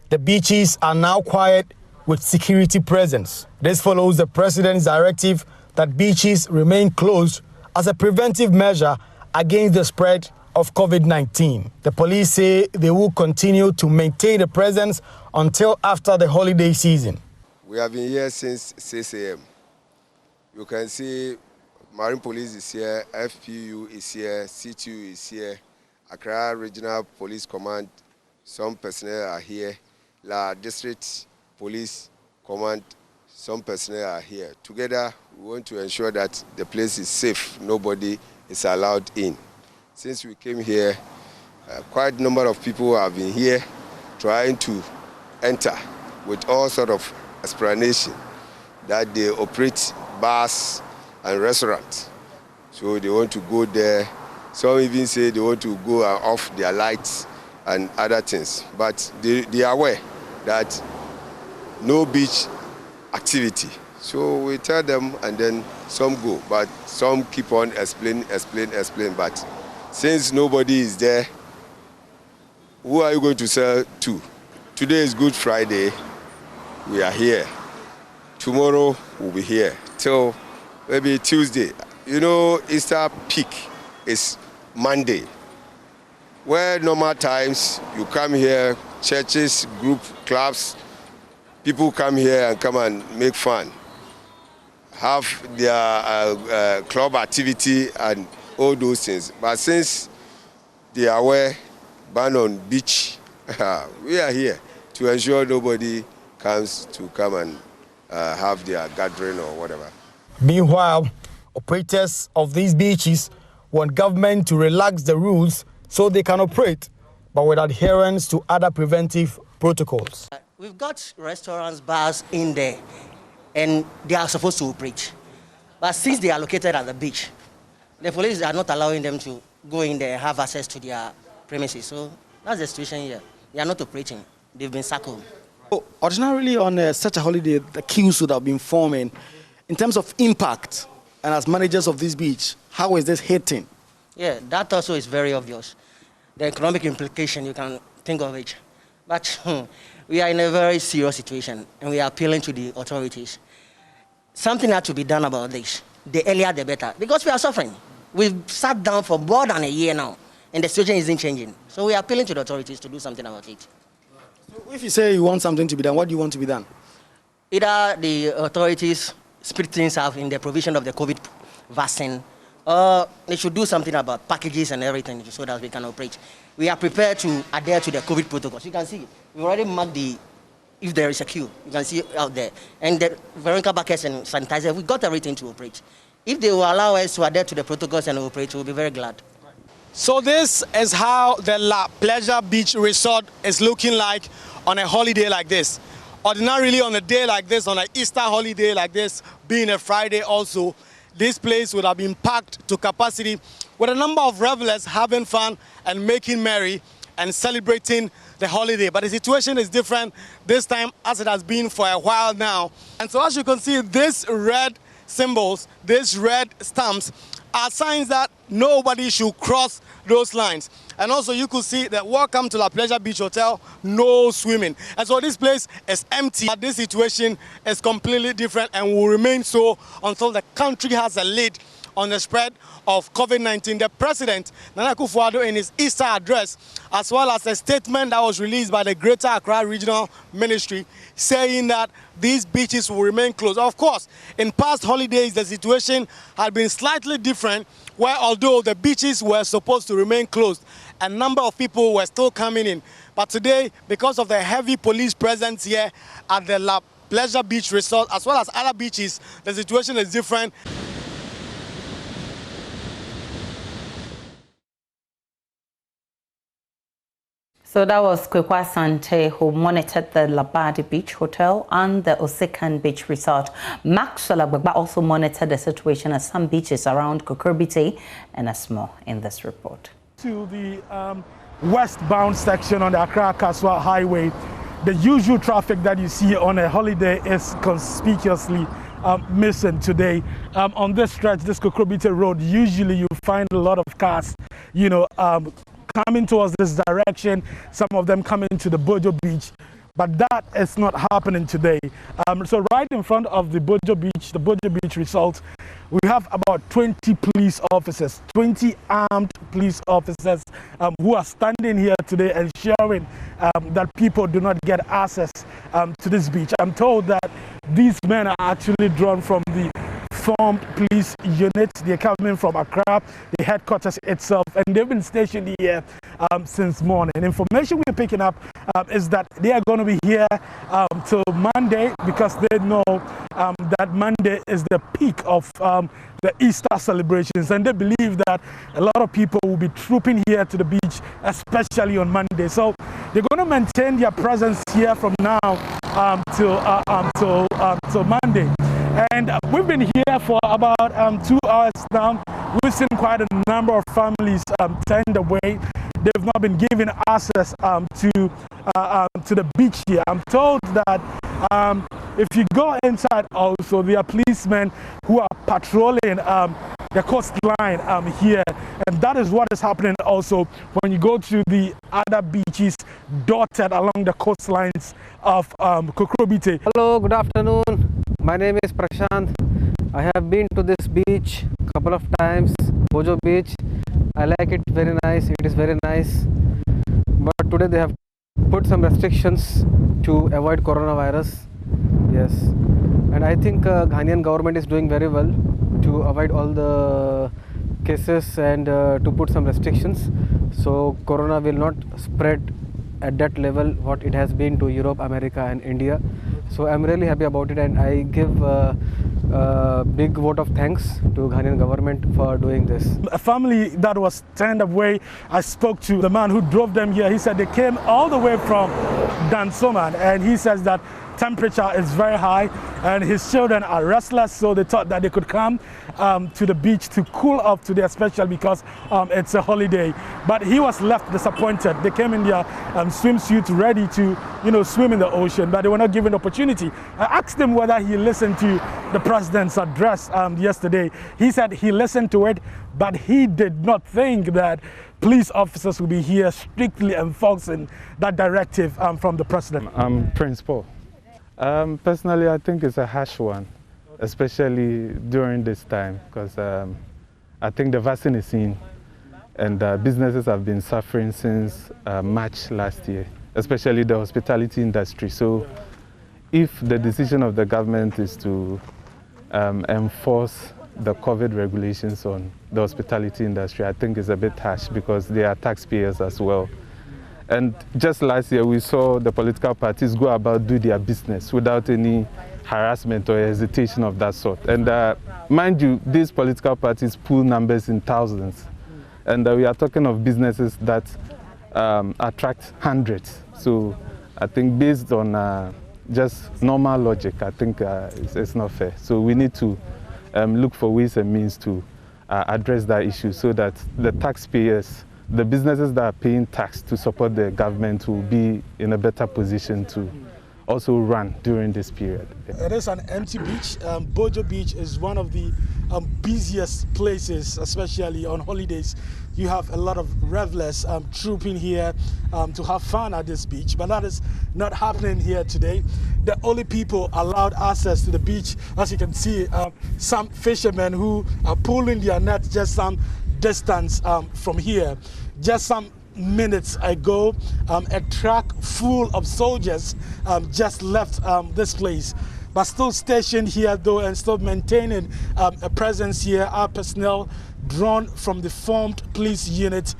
The beaches are now quiet with security presence. This follows the president's directive that beaches remain closed as a preventive measure against the spread of COVID-19. The police say they will continue to maintain the presence until after the holiday season. We have been here since 6 a.m. You can see Marine Police is here, FPU is here, CTU is here, Accra Regional Police Command, some personnel are here, La District Police Command, some personnel are here. Together, we want to ensure that the place is safe, nobody is allowed in. Since we came here, quite a number of people have been here trying to enter with all sort of explanation that they operate bars and restaurants. So they want to go there. Some even say they want to go and off their lights and other things. But they are aware that no beach activity. So we tell them and then some go, but some keep on explain. But since nobody is there, who are you going to sell to? Today is Good Friday. We are here. Tomorrow we'll be here till maybe Tuesday. You know, Easter peak is Monday. Where normal times you come here, churches, group, clubs, people come here and come and make fun, have their club activity and all those things. But since they are aware, ban on beach, we are here to ensure nobody comes to come and have their gathering or whatever. Meanwhile, operators of these beaches want government to relax the rules so they can operate, but with adherence to other preventive protocols. We've got restaurants, bars in there, and they are supposed to operate. But since they are located at the beach, the police are not allowing them to go in there and have access to their premises. So that's the situation here. They are not operating. They've been shackled. Ordinarily on such a holiday, the queues would have been forming. In terms of impact, and as managers of this beach, how is this hitting? Yeah, that also is very obvious. The economic implication, you can think of it. But we are in a very serious situation, and we are appealing to the authorities. Something had to be done about this. The earlier, the better, because we are suffering. We've sat down for more than a year now, and the situation isn't changing. So we are appealing to the authorities to do something about it. If you say you want something to be done, what do you want to be done? Either the authorities speed things up in the provision of the COVID vaccine, they should do something about packages and everything so that we can operate. We are prepared to adhere to the COVID protocols. You can see, we already marked if there is a queue, you can see it out there. And the Veronica buckets and sanitizer, we got everything to operate. If they will allow us to adhere to the protocols and operate, we'll be very glad. So this is how the La Pleasure Beach Resort is looking like on a holiday like this. Ordinarily on a day like this, on an Easter holiday like this, being a Friday also, this place would have been packed to capacity with a number of revelers having fun and making merry and celebrating the holiday. But the situation is different this time as it has been for a while now. And so as you can see, these red symbols, these red stamps are signs that nobody should cross those lines. And also you could see that welcome to La Pleasure Beach Hotel, no swimming. And so this place is empty. But this situation is completely different and will remain so until the country has a lid on the spread of COVID-19. The President, Nana Akufo-Addo, in his Easter address, as well as a statement that was released by the Greater Accra Regional Ministry, saying that these beaches will remain closed. Of course, in past holidays, the situation had been slightly different, where although the beaches were supposed to remain closed, a number of people were still coming in. But today, because of the heavy police presence here at the La Pleasure Beach Resort, as well as other beaches, the situation is different. So that was Kwekwa Sante, who monitored the Labadi Beach Hotel and the Osekan Beach Resort. Maxwell Agbagba also monitored the situation at some beaches around Kukurbite and Asmo in this report. To the westbound section on the Accra-Kaswa Highway, the usual traffic that you see on a holiday is conspicuously missing today. On this stretch, this Kukurbite Road, usually you find a lot of cars, coming towards this direction, some of them coming to the Bojo Beach, but that is not happening today. So right in front of the Bojo Beach Resort, we have about 20 police officers, 20 armed police officers who are standing here today ensuring that people do not get access to this beach. I'm told that these men are actually drawn from the formed police units. They're coming from Accra, the headquarters itself, and they've been stationed here since morning. Information we're picking up is that they are going to be here till Monday, because they know that Monday is the peak of the Easter celebrations, and they believe that a lot of people will be trooping here to the beach, especially on Monday. So they're going to maintain their presence here from now till Monday. And we've been here for about 2 hours now. We've seen quite a number of families turned away. They've not been given access to the beach here. I'm told that if you go inside also, there are policemen who are patrolling the coastline here. And that is what is happening also when you go to the other beaches dotted along the coastlines of Kukurbite. Hello, good afternoon. My name is Prashant. I have been to this beach a couple of times, Bojo Beach. I like it very nice. It is very nice. But today they have put some restrictions to avoid coronavirus. Yes. And I think Ghanaian government is doing very well to avoid all the cases and to put some restrictions. So corona will not spread at that level what it has been to Europe, America and India. So I'm really happy about it, and I give a big vote of thanks to Ghanaian government for doing this. A family that was turned away, I spoke to the man who drove them here. He said they came all the way from Dansoman, and he says that temperature is very high and his children are restless, so they thought that they could come to the beach to cool off today, especially because it's a holiday. But he was left disappointed. They came in their swimsuit ready to swim in the ocean, but they were not given the opportunity. I asked him whether he listened to the president's address yesterday. He said he listened to it, but he did not think that police officers will be here strictly enforcing that directive from the president. I'm Prince Paul. Personally, I think it's a harsh one, especially during this time, because I think the vaccine is in, and businesses have been suffering since March last year. especially the hospitality industry. So if the decision of the government is to enforce the COVID regulations on the hospitality industry, I think it's a bit harsh because they are taxpayers as well. And just last year, we saw the political parties go about do their business without any harassment or hesitation of that sort. And mind you, these political parties pool numbers in thousands. And we are talking of businesses that attract hundreds. So I think based on just normal logic, I think it's not fair. So we need to look for ways and means to address that issue so that the taxpayers, the businesses that are paying tax to support the government will be in a better position to also run during this period. It is an empty beach. Bojo Beach is one of the busiest places, especially on holidays. You have a lot of revelers trooping here to have fun at this beach, but that is not happening here today. The only people allowed access to the beach, as you can see, some fishermen who are pulling their nets just some distance from here. Just some minutes ago, a truck full of soldiers just left this place, but still stationed here though and still maintaining a presence here are personnel drawn from the formed police unit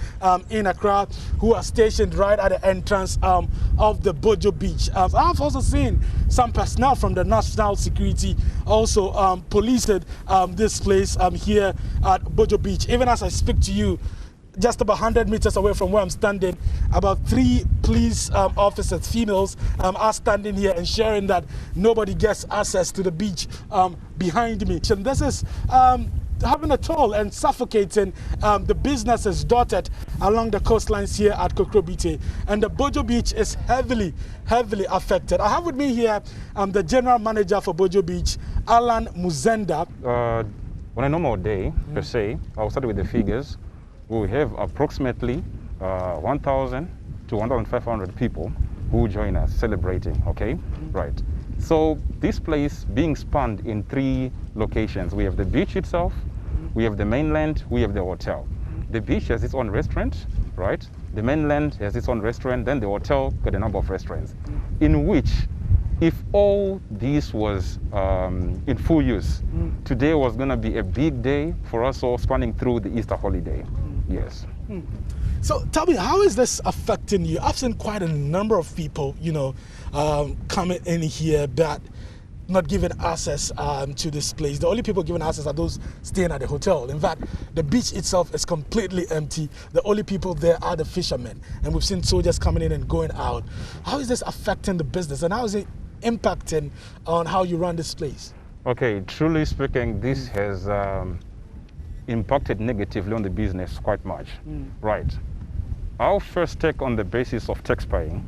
in Accra who are stationed right at the entrance of the Bojo Beach. I've also seen some personnel from the National Security also policed this place here at Bojo Beach. Even as I speak to you, just about 100 meters away from where I'm standing, about 3 police officers, females, are standing here ensuring that nobody gets access to the beach behind me. And this is having a toll and suffocating the businesses dotted along the coastlines here at Kokrobite. And the Bojo Beach is heavily affected. I have with me here the general manager for Bojo Beach, Alan Muzenda. On a normal day, per se, I'll start with the figures. We have approximately 1,000 to 1,500 people who join us celebrating, okay? Right. So this place being spanned in 3 locations. We have the beach itself, we have the mainland, we have the hotel. The beach has its own restaurant, right? The mainland has its own restaurant, then the hotel got a number of restaurants, in which if all this was in full use, today was going to be a big day for us all spanning through the Easter holiday. Yes. So tell me, how is this affecting you? I've seen quite a number of people, you know, coming in here but not given access to this place. The only people given access are those staying at the hotel. In fact, the beach itself is completely empty. The only people there are the fishermen. And we've seen soldiers coming in and going out. How is this affecting the business and how is it impacting on how you run this place? Okay, truly speaking, this has impacted negatively on the business quite much. Right. Our first take on the basis of tax paying,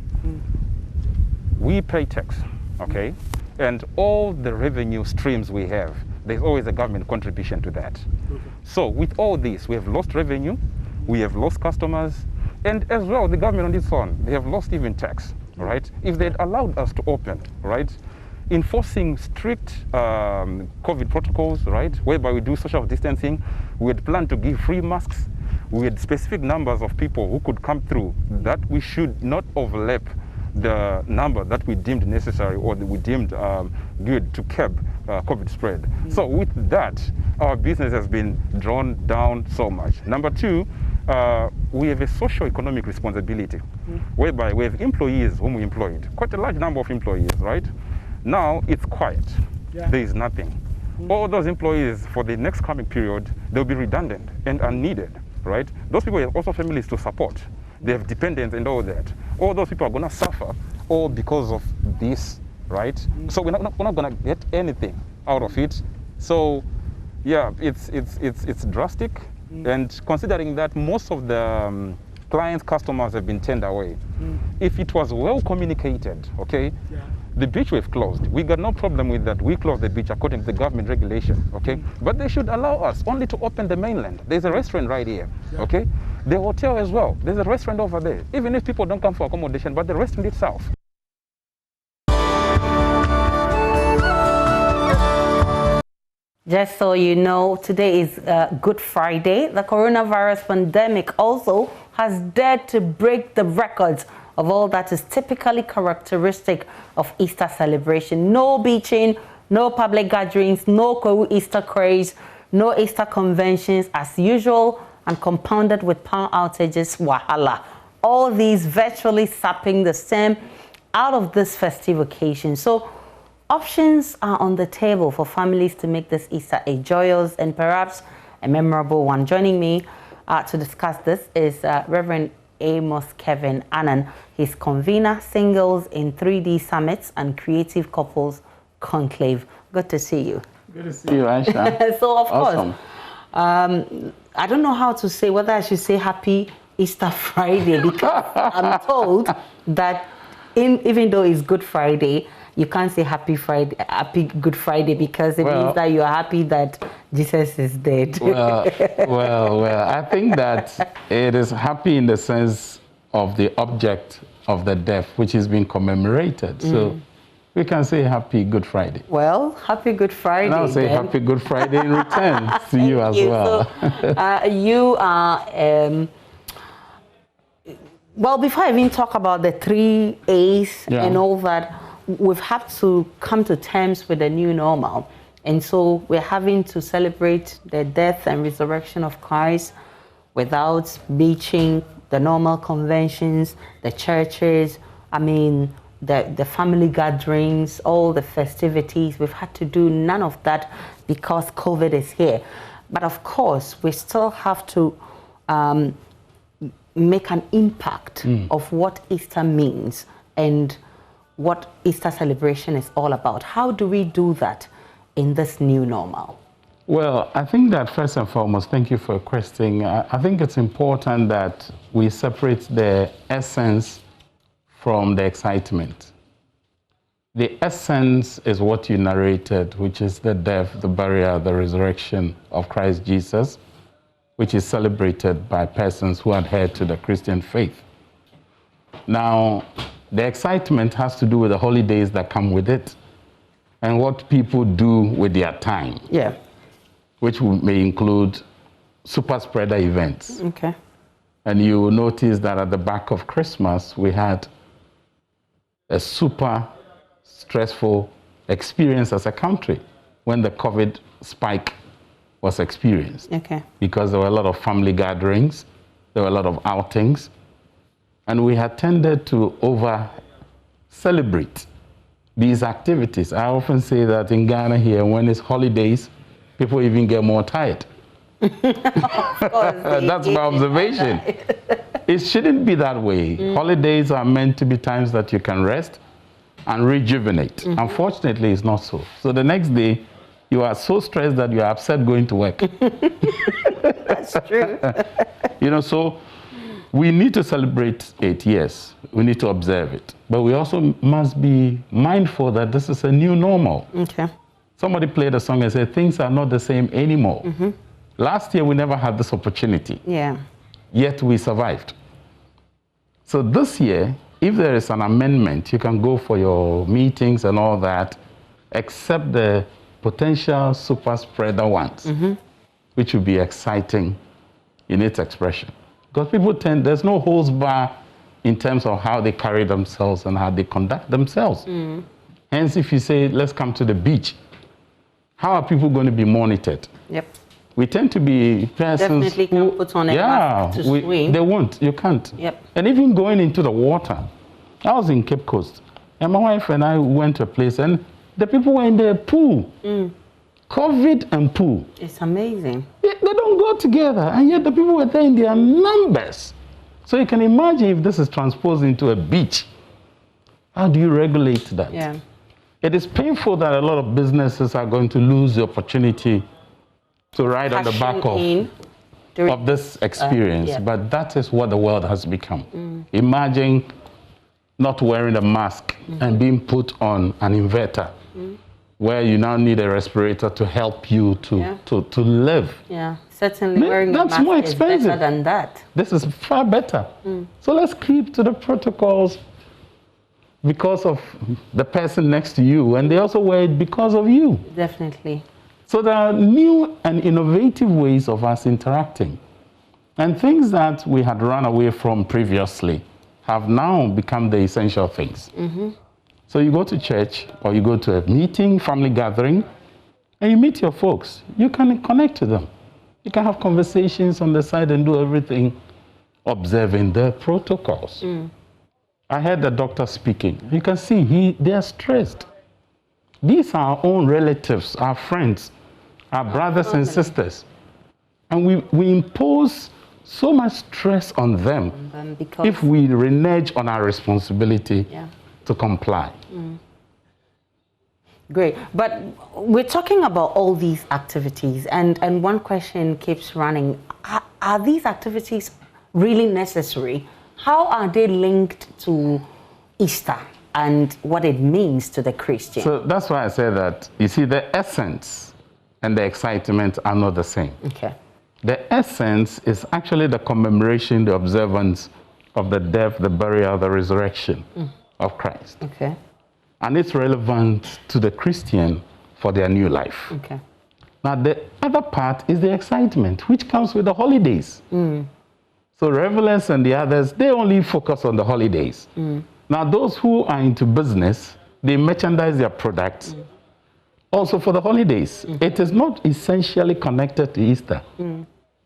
we pay tax, okay? And all the revenue streams we have, there's always a government contribution to that. So with all this, we have lost revenue, we have lost customers, and as well, the government on its own, they have lost even tax, right? If they'd allowed us to open, right? Enforcing strict COVID protocols, right, whereby we do social distancing, we had planned to give free masks, we had specific numbers of people who could come through, that we should not overlap the number that we deemed necessary or that we deemed good to curb COVID spread. So with that, our business has been drawn down so much. Number 2, we have a socio-economic responsibility, whereby we have employees whom we employed, quite a large number of employees, right? Now it's quiet. There is nothing. All those employees for the next coming period, they'll be redundant and unneeded, right? Those people have also families to support. They have dependents and all that. All those people are going to suffer all because of this, right? So we're not going to get anything out of it. So yeah, it's drastic. And considering that most of the clients, customers have been turned away. If it was well communicated, okay, the beach we've closed. We got no problem with that. We closed the beach according to the government regulation, okay? But they should allow us only to open the mainland. There's a restaurant right here, okay? The hotel as well. There's a restaurant over there. Even if people don't come for accommodation, but the restaurant itself. Just so you know, today is Good Friday. The coronavirus pandemic also has dared to break the records of all that is typically characteristic of Easter celebration. No beaching, no public gatherings, no Easter craze, no Easter conventions as usual, and compounded with power outages, wahala. All these virtually sapping the stem out of this festive occasion. So options are on the table for families to make this Easter a joyous and perhaps a memorable one. Joining me to discuss this is Reverend Amos Kevin Annan. He's convener, Singles in 3D Summits and Creative Couples Conclave. Good to see you. Good to see you, Aisha. So, of awesome. course, I don't know how to say whether I should say Happy Easter Friday, because I'm told that even though it's Good Friday, you can't say Happy Good Friday, because it means that you are happy that Jesus is dead. Well, I think that it is happy in the sense of the object of the death, which is being commemorated. So we can say Happy Good Friday. Well, Happy Good Friday. And I'll say then. Happy Good Friday in return to you as well. So, you are... well, before I even talk about the 3 A's and all that, we've had to come to terms with the new normal. And so we're having to celebrate the death and resurrection of Christ without beaching the normal conventions, the churches, the family gatherings, all the festivities. We've had to do none of that because COVID is here. But of course, we still have to make an impact of what Easter means and what Easter celebration is all about. How do we do that in this new normal? Well, I think that first and foremost, thank you for requesting. I think it's important that we separate the essence from the excitement. The essence is what you narrated, which is the death, the burial, the resurrection of Christ Jesus, which is celebrated by persons who adhere to the Christian faith. Now, the excitement has to do with the holidays that come with it and what people do with their time. Yeah. Which may include super spreader events. Okay. And you will notice that at the back of Christmas, we had a super stressful experience as a country when the COVID spike was experienced. Okay. Because there were a lot of family gatherings, there were a lot of outings, and we had tended to over-celebrate these activities. I often say that in Ghana here, when it's holidays, people even get more tired. That's my observation. It shouldn't be that way. Holidays are meant to be times that you can rest and rejuvenate. Unfortunately, it's not so. So the next day, you are so stressed that you are upset going to work. That's true. So we need to celebrate it, yes. We need to observe it. But we also must be mindful that this is a new normal. Okay. Somebody played a song and said, things are not the same anymore. Last year, we never had this opportunity. Yeah. Yet we survived. So this year, if there is an amendment, you can go for your meetings and all that, except the potential super spreader ones, which will be exciting in its expression. Because people there's no holds bar in terms of how they carry themselves and how they conduct themselves. Hence, if you say, let's come to the beach, how are people going to be monitored? Yep. We tend to be persons Definitely can put on a mask to swim. They won't. You can't. Yep. And even going into the water. I was in Cape Coast, and my wife and I went to a place, and the people were in the pool. COVID and pool. It's amazing. They don't go together, and yet the people were there in their numbers. So you can imagine if this is transposed into a beach. How do you regulate that? Yeah. It is painful that a lot of businesses are going to lose the opportunity to ride on the back of this experience. But that is what the world has become. Imagine not wearing a mask and being put on an inverter, where you now need a respirator to help you to live. Yeah, certainly wearing a mask more expensive. is better than that. This is far better. So let's keep to the protocols because of the person next to you, and they also wear it because of you. Definitely. So there are new and innovative ways of us interacting. And things that we had run away from previously, have now become the essential things. So you go to church or you go to a meeting, family gathering, and you meet your folks. You can connect to them. You can have conversations on the side and do everything observing the protocols. I heard the doctor speaking. You can see they are stressed. These are our own relatives, our friends, our brothers and sisters. And we impose so much stress on them if we renege on our responsibility to comply. Great. But we're talking about all these activities, and one question keeps running. Are these activities really necessary? How are they linked to Easter and what it means to the Christian? So that's why I say that, you see, the essence and the excitement are not the same. Okay. The essence is actually the commemoration, the observance of the death, the burial, the resurrection of Christ. Okay. And it's relevant to the Christian for their new life. Okay. Now, the other part is the excitement, which comes with the holidays. So revelers and the others, they only focus on the holidays. Now, those who are into business, they merchandise their products also for the holidays. It is not essentially connected to Easter.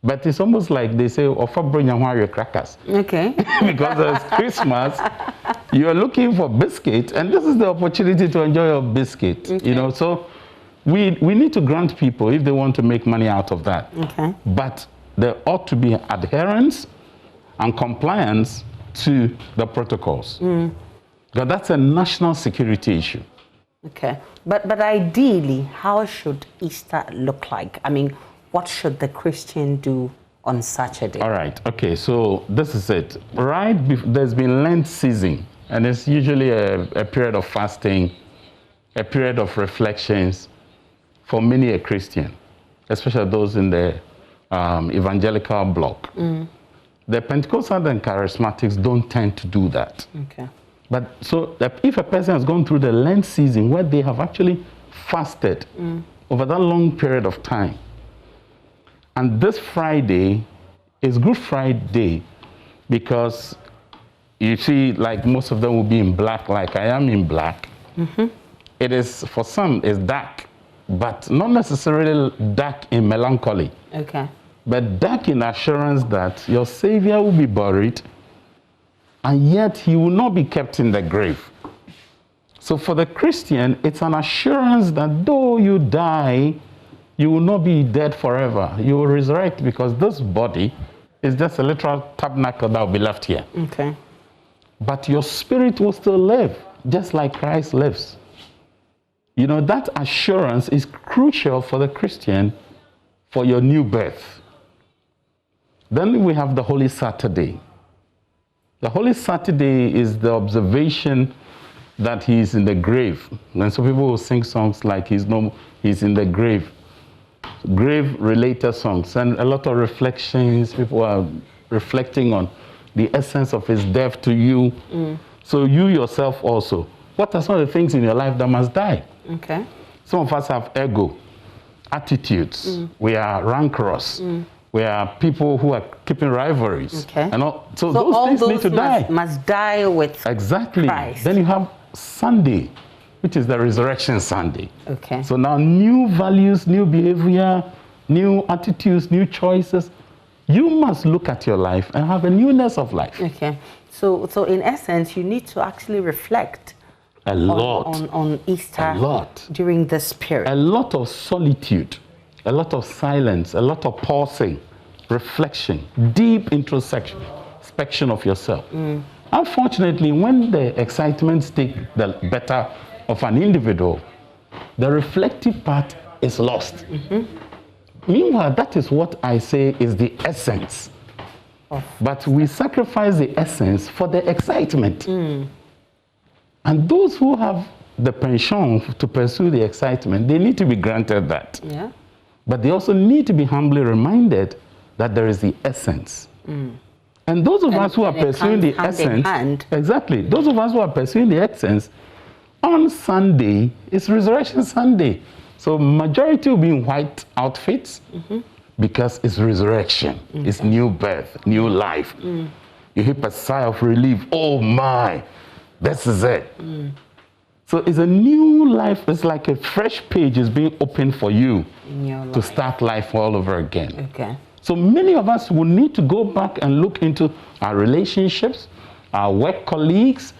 But it's almost like they say, offer bring your crackers. Okay. Because it's Christmas, you're looking for biscuit, and this is the opportunity to enjoy your biscuit. Okay. You know, so we need to grant people if they want to make money out of that. Okay. But there ought to be adherence and compliance to the protocols. Because that's a national security issue. Okay. But ideally, how should Easter look like? I mean, what should the Christian do on Saturday? All right. Okay. So this is it. Right. There's been Lent season, and it's usually a period of fasting, a period of reflections for many a Christian, especially those in the evangelical bloc. The Pentecostal and Charismatics don't tend to do that. Okay. But so if a person has gone through the Lent season where they have actually fasted over that long period of time, and this Friday is Good Friday, because you see, like most of them will be in black, like I am in black. It is, for some, it's dark, but not necessarily dark in melancholy. Okay. But dark in assurance that your Savior will be buried, and yet he will not be kept in the grave. So for the Christian, it's an assurance that though you die, you will not be dead forever. You will resurrect, because this body is just a literal tabernacle that will be left here. Okay. But your spirit will still live, just like Christ lives. You know, that assurance is crucial for the Christian for your new birth. Then we have the Holy Saturday. The Holy Saturday is the observation that he is in the grave. And so people will sing songs like he's in the grave. Grave-related songs, and a lot of reflections. People are reflecting on the essence of his death to you. So you yourself also. What are some of the things in your life that must die? Okay. Some of us have ego, attitudes. We are rancorous. We are people who are keeping rivalries. Okay. And all, so all those things need to die. Must die with Christ. Then you have Sunday, which is the Resurrection Sunday. Okay. So now new values, new behavior, new attitudes, new choices. You must look at your life and have a newness of life. Okay. So in essence, you need to actually reflect a lot on Easter. A lot. During this period. A lot of solitude, a lot of silence, a lot of pausing, reflection, deep introspection of yourself. Unfortunately, when the excitements take the better of an individual, the reflective part is lost. Meanwhile, that is what I say is the essence. But we sacrifice the essence for the excitement. And those who have the penchant to pursue the excitement, they need to be granted that. Yeah. But they also need to be humbly reminded that there is the essence. And those of us who are pursuing the essence, exactly, those of us who are pursuing the essence, on Sunday, it's Resurrection Sunday. So majority will be in white outfits because it's resurrection, it's new birth, new life. You you heap a sigh of relief. Oh my, this is it. So it's a new life. It's like a fresh page is being opened for you to start life all over again. Okay. So many of us will need to go back and look into our relationships, our work colleagues.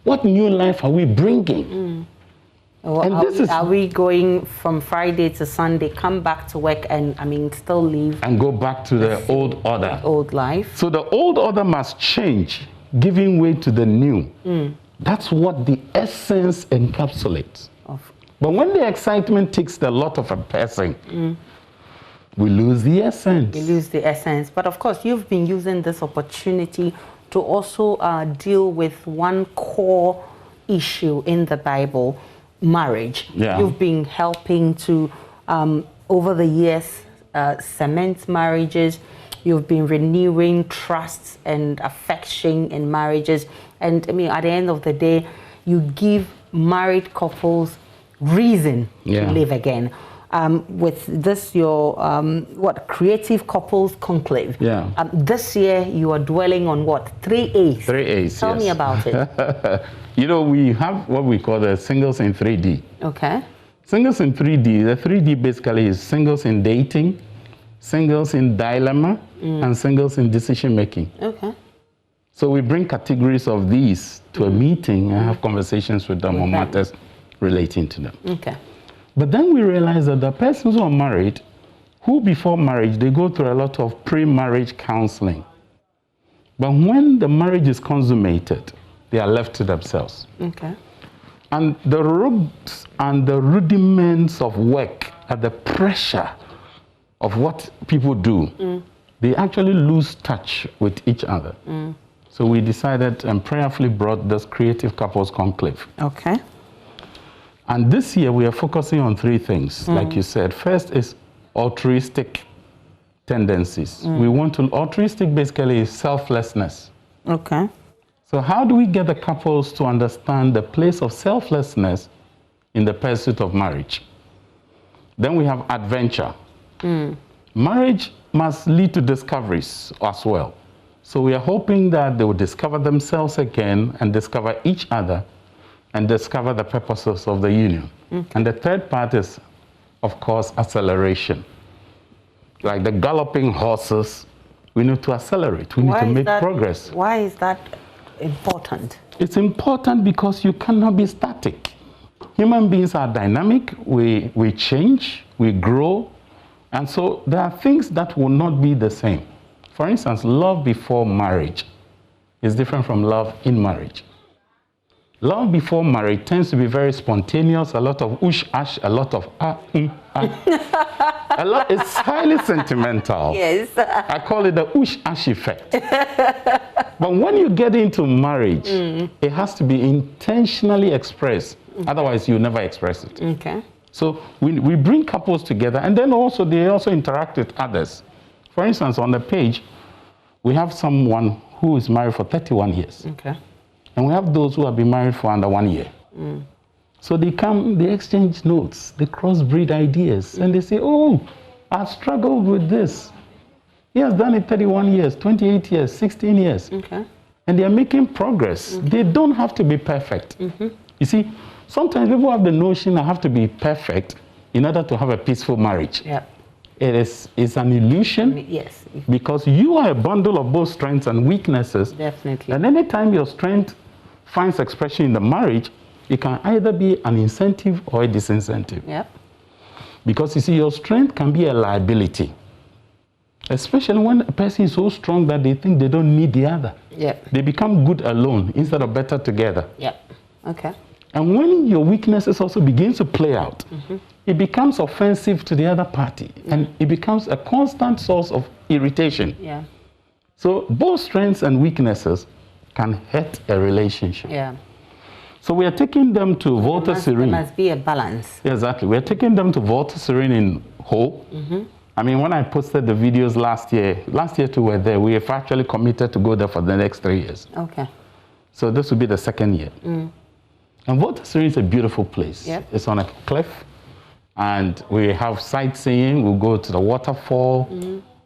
What new life are we bringing? And are we going from Friday to Sunday, come back to work and, still leave? And go back to the old order. Old life. So the old order must change, giving way to the new. That's what the essence encapsulates. But when the excitement takes the lot of a person, we lose the essence. We lose the essence. But of course, you've been using this opportunity to also deal with one core issue in the Bible, marriage. Yeah. You've been helping to, over the years, cement marriages. You've been renewing trusts and affection in marriages. And at the end of the day, you give married couples reason to live again. With this, your Creative Couples Conclave. Yeah. This year, you are dwelling on what? 3 A's. 3 A's. Tell me about it. We have what we call the singles in 3D. Okay. Singles in 3D. The 3D basically is singles in dating, singles in dilemma, and singles in decision making. Okay. So we bring categories of these to a meeting and have conversations with them on matters relating to them. Okay. But then we realize that the persons who are married, who before marriage, they go through a lot of pre-marriage counseling. But when the marriage is consummated, they are left to themselves. Okay. And the roots and the rudiments of work and the pressure of what people do, they actually lose touch with each other. So we decided and prayerfully brought this Creative Couples Conclave. Okay. And this year we are focusing on 3 things, like you said. First is altruistic tendencies. We want to, altruistic basically is selflessness. Okay. So how do we get the couples to understand the place of selflessness in the pursuit of marriage? Then we have adventure. Marriage must lead to discoveries as well. So we are hoping that they will discover themselves again and discover each other and discover the purposes of the union. And the third part is, of course, acceleration. Like the galloping horses, we need to accelerate. We need to make progress. Why is that important? It's important because you cannot be static. Human beings are dynamic. We change, we grow. And so there are things that will not be the same. For instance, love before marriage is different from love in marriage. Love before marriage tends to be very spontaneous, a lot of ush-ash, a lot of a lot, it's highly sentimental. Yes. I call it the ush-ash effect. But when you get into marriage, it has to be intentionally expressed. Otherwise, you never express it. Okay. So we bring couples together, and then also they also interact with others. For instance, on the page, we have someone who is married for 31 years. Okay. And we have those who have been married for under 1 year. So they come, they exchange notes, they crossbreed ideas, and they say, oh, I've struggled with this. He has done it 31 years, 28 years, 16 years. Okay. And they are making progress. They don't have to be perfect. You see, sometimes people have the notion I have to be perfect in order to have a peaceful marriage. Yeah. It's an illusion. Yes. Because you are a bundle of both strengths and weaknesses. Definitely. And anytime your strength finds expression in the marriage, it can either be an incentive or a disincentive. Yep. Because you see, your strength can be a liability. Especially when a person is so strong that they think they don't need the other. Yep. They become good alone instead of better together. Yep. Okay. And when your weaknesses also begin to play out, it becomes offensive to the other party. And it becomes a constant source of irritation. Yeah. So both strengths and weaknesses can hurt a relationship. Yeah. So we are taking them to Volta Serene. There must be a balance. Exactly. We are taking them to Volta Serene in Ho. I mean, when I posted the videos last year too were there, we have actually committed to go there for the next 3 years. Okay. So this will be the 2nd year. And Volta Serene is a beautiful place. Yep. It's on a cliff. And we have sightseeing. We'll go to the waterfall.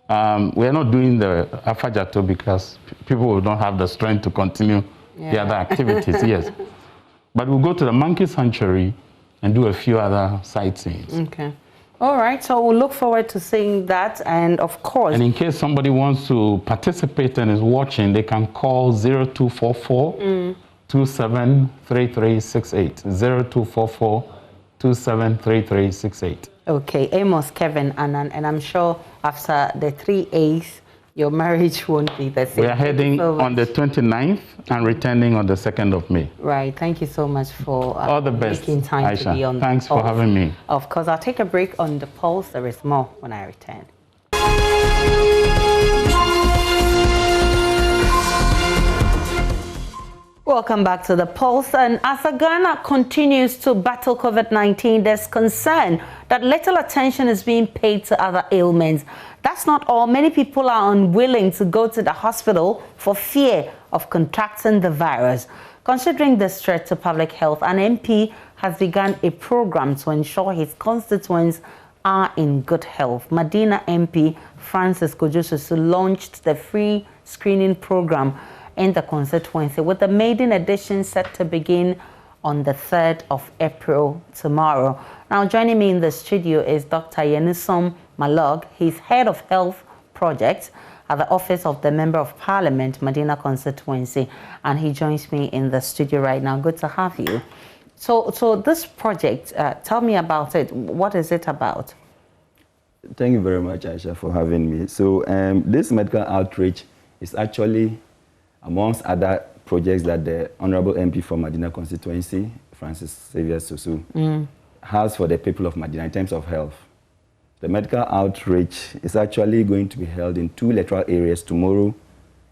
We are not doing the Afajato because people don't have the strength to continue the other activities, yes. But we'll go to the Monkey Sanctuary and do a few other sightseeing. Okay. All right, so we'll look forward to seeing that, and of course... And in case somebody wants to participate and is watching, they can call 0244 273368. 0244 273368. Okay, Amos, Kevin, Annan, and I'm sure after the 3 A's, your marriage won't be the same. We are heading on the 29th and returning on the 2nd of May. Right, thank you so much for all the best, taking time Aisha. to be on Thanks the Pulse. for having me. Of course, I'll take a break on the Pulse. There is more when I return. Welcome back to the Pulse. And as Ghana continues to battle COVID-19, there's concern that little attention is being paid to other ailments. That's not all. Many people are unwilling to go to the hospital for fear of contracting the virus. Considering this threat to public health, an MP has begun a program to ensure his constituents are in good health. Medina MP Francis Kojosusu launched the free screening program in the constituency, with the maiden edition set to begin on the 3rd of April tomorrow. Now, joining me in the studio is Dr. Yenusom Malog. He's Head of Health Projects at the Office of the Member of Parliament, Medina constituency, and he joins me in the studio right now. Good to have you. So this project, tell me about it. What is it about? Thank you very much, Aisha, for having me. So this medical outreach is actually amongst other projects that the Honorable MP for Medina constituency, Francis Xavier Susu, has for the people of Medina in terms of health. The medical outreach is actually going to be held in 2 electoral areas tomorrow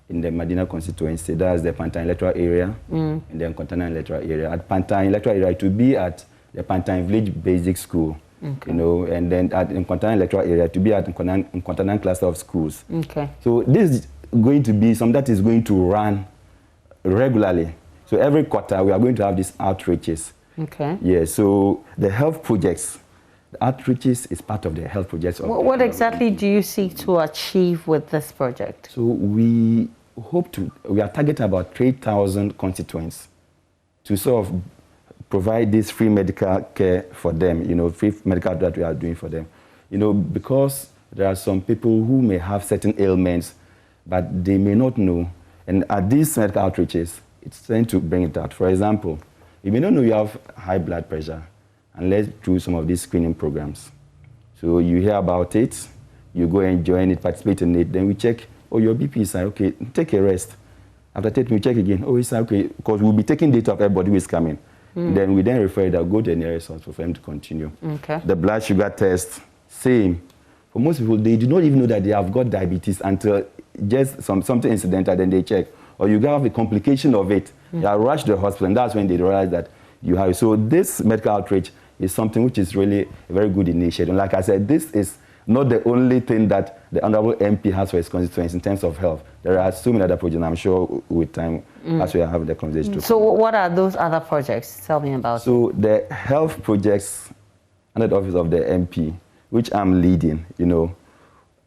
in the Medina constituency. That's the Pantan electoral area and the Nkontana electoral area. At Pantan electoral area, it will be at the Pantan Village Basic School, you know, and then at Nkontana electoral area, to be at Nkontana cluster of schools. Okay. So this is going to be something that is going to run regularly. So every quarter, we are going to have these outreaches. Okay. Yeah, so the health projects, the outreaches is part of the health projects. What exactly do you seek to achieve with this project? So we are targeting about 3,000 constituents to sort of provide this free medical care for them, you know, free medical that we are doing for them. You know, because there are some people who may have certain ailments, but they may not know. And at these medical outreaches, it's trying to bring it out. For example, you may not know you have high blood pressure unless through some of these screening programs. So you hear about it, you go and join it, participate in it, then we check, oh, your BP is high, okay, take a rest. After that, we check again, oh, it's okay, because we'll be taking data of everybody who is coming. Then we refer that, go to the nearest hospital for them to continue. Okay. The blood sugar test, same. For most people, they do not even know that they have got diabetes until just something incidental, then they check. Or you have a complication of it, you are rushed to the hospital, and that's when they realize that you have it. So this medical outreach is something which is really a very good initiative. And like I said, this is not the only thing that the Honorable MP has for his constituents in terms of health. There are so many other projects, I'm sure with time, as we are having the conversation. So what are those other projects? Tell me about So the health projects under the office of the MP, which I'm leading, you know,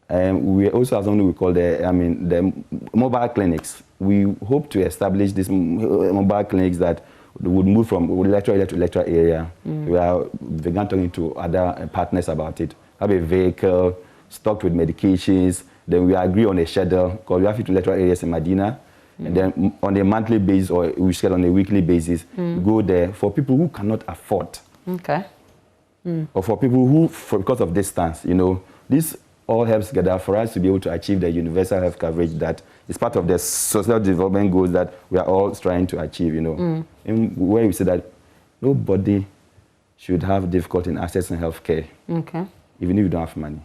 we also have something we call the mobile clinics. We hope to establish these mobile clinics that would move from electoral area to electoral area. We began talking to other partners about it. Have a vehicle stocked with medications. Then we agree on a schedule because we have 50 electoral areas in Medina. And then on a monthly basis or we schedule on a weekly basis, go there for people who cannot afford. Okay. Or for people who, because of distance, you know, this all helps together for us to be able to achieve the universal health coverage that is part of the social development goals that we are all trying to achieve, you know. And where we say that nobody should have difficulty in accessing health care. Okay. Even if you don't have money.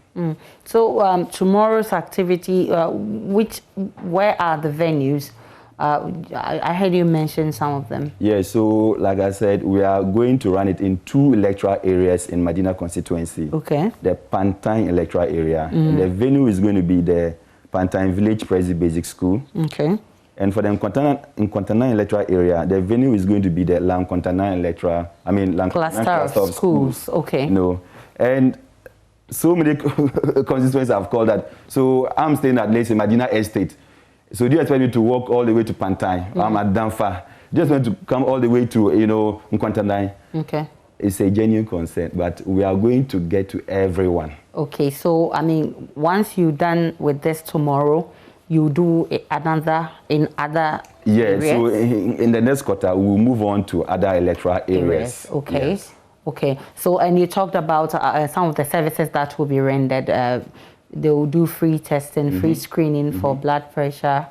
So tomorrow's activity, where are the venues? I heard you mention some of them. Yeah, so like I said, we are going to run it in 2 electoral areas in Medina constituency. Okay. The Pantan electoral area. And the venue is going to be the Pantan Village Prezi Basic School. Okay. And for the Nkontana electoral area, the venue is going to be the Nkontana cluster of schools. Okay. You know, and so many constituents have called that. So I'm staying at least in Medina Estate. So do you expect me to walk all the way to Pantai? I'm at Danfa. Just want to come all the way to, Nkwantanai. Okay. It's a genuine concern, but we are going to get to everyone. Okay, so, I mean, once you're done with this tomorrow, you do another in other areas? So in the next quarter, we'll move on to other electoral areas. Okay. Yes. Okay. So, and you talked about some of the services that will be rendered. They will do free testing, free screening for blood pressure,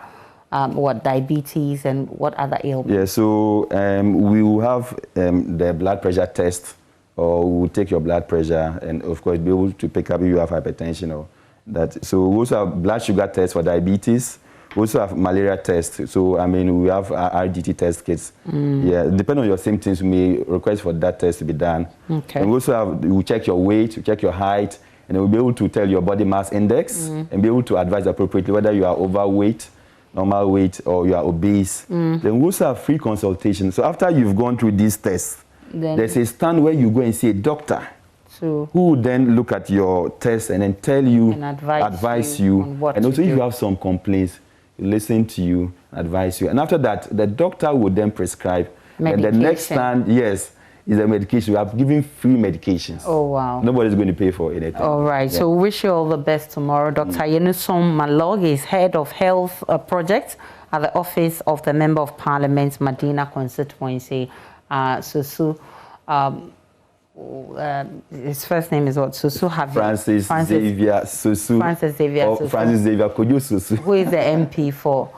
diabetes, and what other ailments? Yeah, so we will have the blood pressure test, or we'll take your blood pressure and, of course, be able to pick up if you have hypertension or that. So we also have blood sugar tests for diabetes. We also have malaria tests. So, I mean, we have RDT test kits. Yeah, depending on your symptoms, we may request for that test to be done. Okay. And we also have, we'll check your weight, we'll check your height, and we'll be able to tell your body mass index and be able to advise appropriately whether you are overweight, normal weight, or you are obese. Then we also have free consultation. So after you've gone through these tests, there's a stand where you go and see a doctor who will then look at your test and then tell you, and advise you. on what And to also if do. you have some complaints, listen to you, advise you. And after that, the doctor will then prescribe. And the next stand, yes, is a medication. We are giving free medications. Oh, wow. Nobody's going to pay for anything. All right. Yeah. So wish you all the best tomorrow. Dr. Yenusom Malog is Head of Health Projects at the Office of the Member of Parliament, Medina Constituency. Susu, his first name is what? Susu Francis Xavier Susu. Francis Xavier Susu. Francis Xavier Kojo Susu. Who is the MP for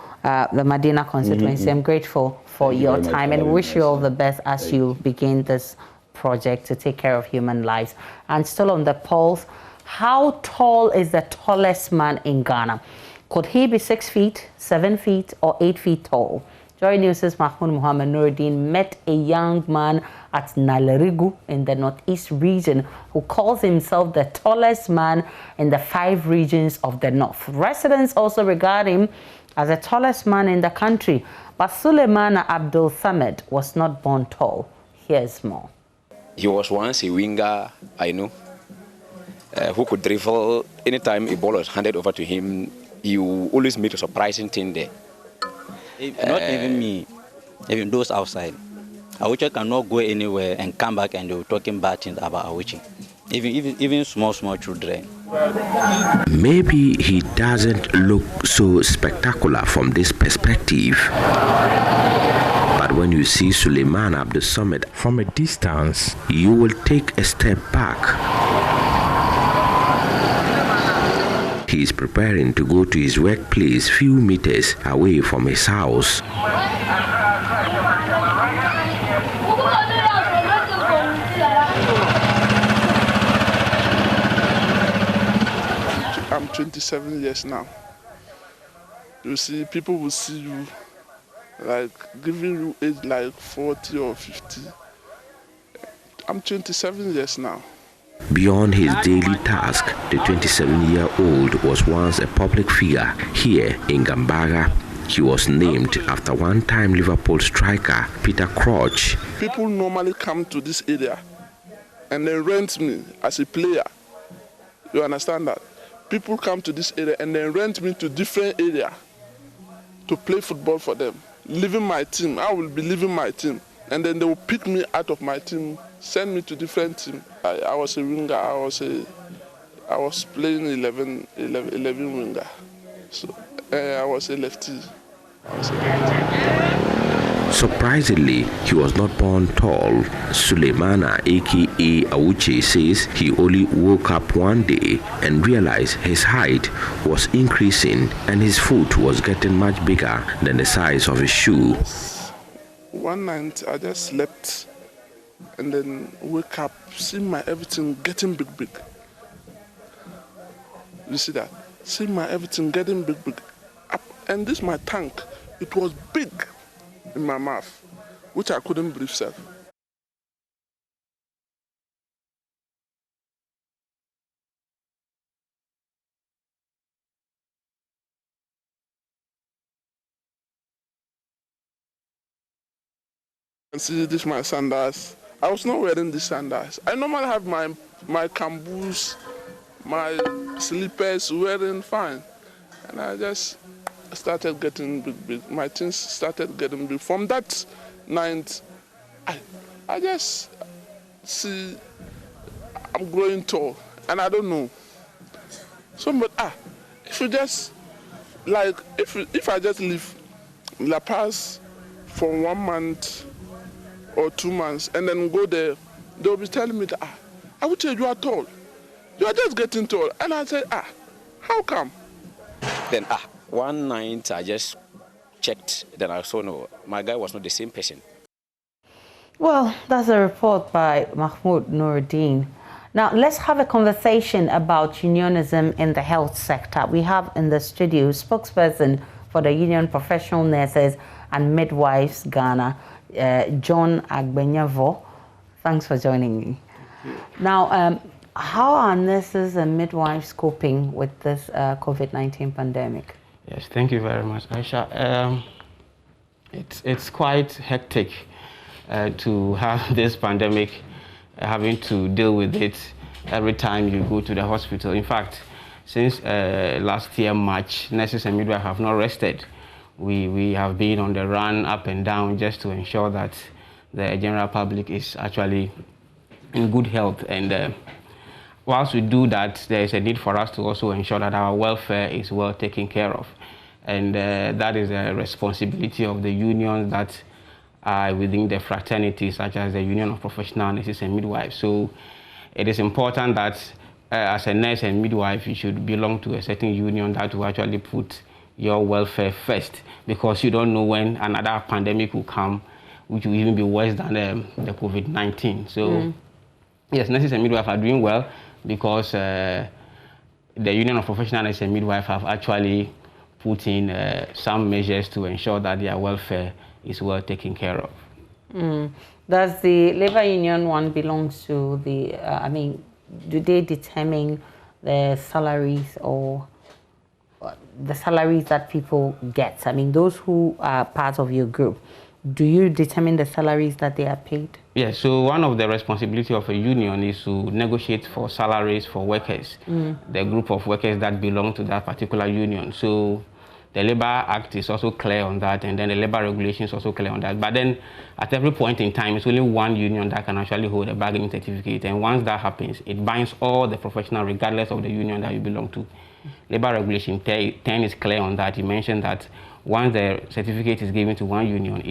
the Medina constituency. I'm grateful for your time and wish you all the best as you begin this project to take care of human lives. And still on the polls, how tall is the tallest man in Ghana? Could he be 6 feet, 7 feet, or 8 feet tall? JoyNews' Mahmoud Muhammad Nuruddin met a young man at Nalerigu in the northeast region who calls himself the tallest man in the 5 regions of the north. Residents also regard him as the tallest man in the country. But Suleiman Abdul Samed was not born tall. Here's more. He was once a winger, I know, who could dribble. Anytime a ball was handed over to him, he would always make a surprising thing there. Not even me, even those outside. Awuchi cannot go anywhere and come back and they were talking bad things about Awuchi. Even small children. Maybe he doesn't look so spectacular from this perspective. But when you see Suleiman Abdul Samad from a distance, you will take a step back. He is preparing to go to his workplace few meters away from his house. I'm 27 years now. You see, people will see you like giving you age like 40 or 50. I'm 27 years now. Beyond his daily task, the 27-year-old was once a public figure here in Gambaga. He was named after one-time Liverpool striker Peter Crouch. People normally come to this area and they rent me as a player. You understand that? People come to this area and they rent me to different area to play football for them. Leaving my team, I will be leaving my team. And then they will pick me out of my team, send me to different team. I was a winger, I was playing 11 winger. So I was a lefty. Surprisingly, he was not born tall. Suleimana, aka Awuchi, says he only woke up one day and realized his height was increasing and his foot was getting much bigger than the size of his shoe. One night I just slept and then wake up, see my everything getting big. You see that? See my everything getting big. Up, and this my tank, it was big in my mouth, which I couldn't breathe self. And see, this my sandals. I was not wearing these sandals. I normally have my camboos my slippers weren't fine. And I just started getting big. My things started getting big. From that night, I just see I'm growing tall, and I don't know. So, but if you just like if I just leave La Paz for 1 month or 2 months and then go there, they'll be telling me that I would say you are tall. You are just getting tall. And I say, how come? Then one night I just checked, then I saw no, my guy was not the same person. Well, that's a report by Mahmoud Nuruddin. Now, let's have a conversation about unionism in the health sector. We have in the studio spokesperson for the Union Professional Nurses and Midwives Ghana, John Agbenyavo. Thanks for joining me. Now, how are nurses and midwives coping with this COVID-19 pandemic? Yes, thank you very much, Aisha. It's quite hectic to have this pandemic, having to deal with it every time you go to the hospital. In fact, since last year, March, nurses and midwives have not rested. We have been on the run up and down just to ensure that the general public is actually in good health. And whilst we do that, there is a need for us to also ensure that our welfare is well taken care of. And that is a responsibility of the unions that are within the fraternity, such as the Union of Professional Nurses and Midwives. So it is important that as a nurse and midwife, you should belong to a certain union that will actually put your welfare first, because you don't know when another pandemic will come, which will even be worse than the COVID-19. So yes, nurses and midwives are doing well because the Union of Professional Nurses and Midwives have actually put in some measures to ensure that their welfare is well taken care of. Does the labor union one belongs to the, I mean, do they determine the salaries or the salaries that people get? I mean, those who are part of your group, do you determine the salaries that they are paid? Yes, so one of the responsibility of a union is to negotiate for salaries for workers, the group of workers that belong to that particular union. So the Labour Act is also clear on that, and then the Labour Regulations also clear on that. But then at every point in time, it's only one union that can actually hold a bargaining certificate. And once that happens, it binds all the professionals regardless of the union that you belong to. Labour Regulation 10 is clear on that. You mentioned that once the certificate is given to one union,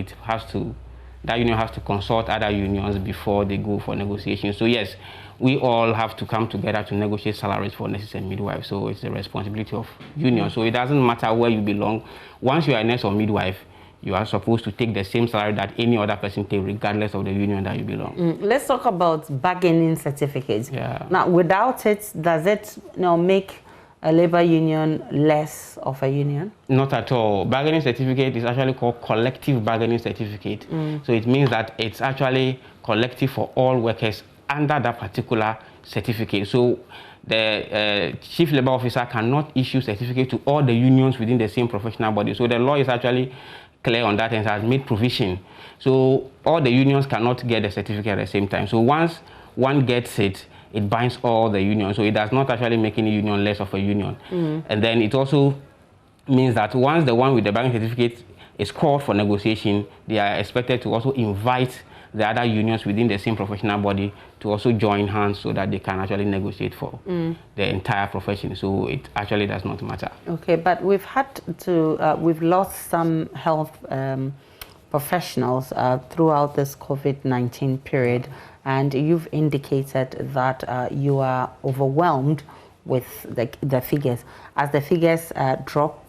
that union has to consult other unions before they go for negotiations. So yes, we all have to come together to negotiate salaries for nurses and midwives. So it's the responsibility of unions. So it doesn't matter where you belong. Once you are a nurse or midwife, you are supposed to take the same salary that any other person takes, regardless of the union that you belong. Let's talk about bargaining certificates. Yeah. Now, without it, does it make a labor union less of a union? Not at all. Bargaining certificate is actually called collective bargaining certificate. So it means that it's actually collective for all workers under that particular certificate. So the chief labor officer cannot issue certificate to all the unions within the same professional body. So the law is actually clear on that and has made provision. So all the unions cannot get the certificate at the same time. So once one gets it, it binds all the unions. So it does not actually make any union less of a union. And then it also means that once the one with the bargaining certificate is called for negotiation, they are expected to also invite the other unions within the same professional body to also join hands so that they can actually negotiate for the entire profession. So it actually does not matter. Okay, but we've had to, we've lost some health professionals throughout this COVID-19 period, and you've indicated that you are overwhelmed with the figures. As the figures drop,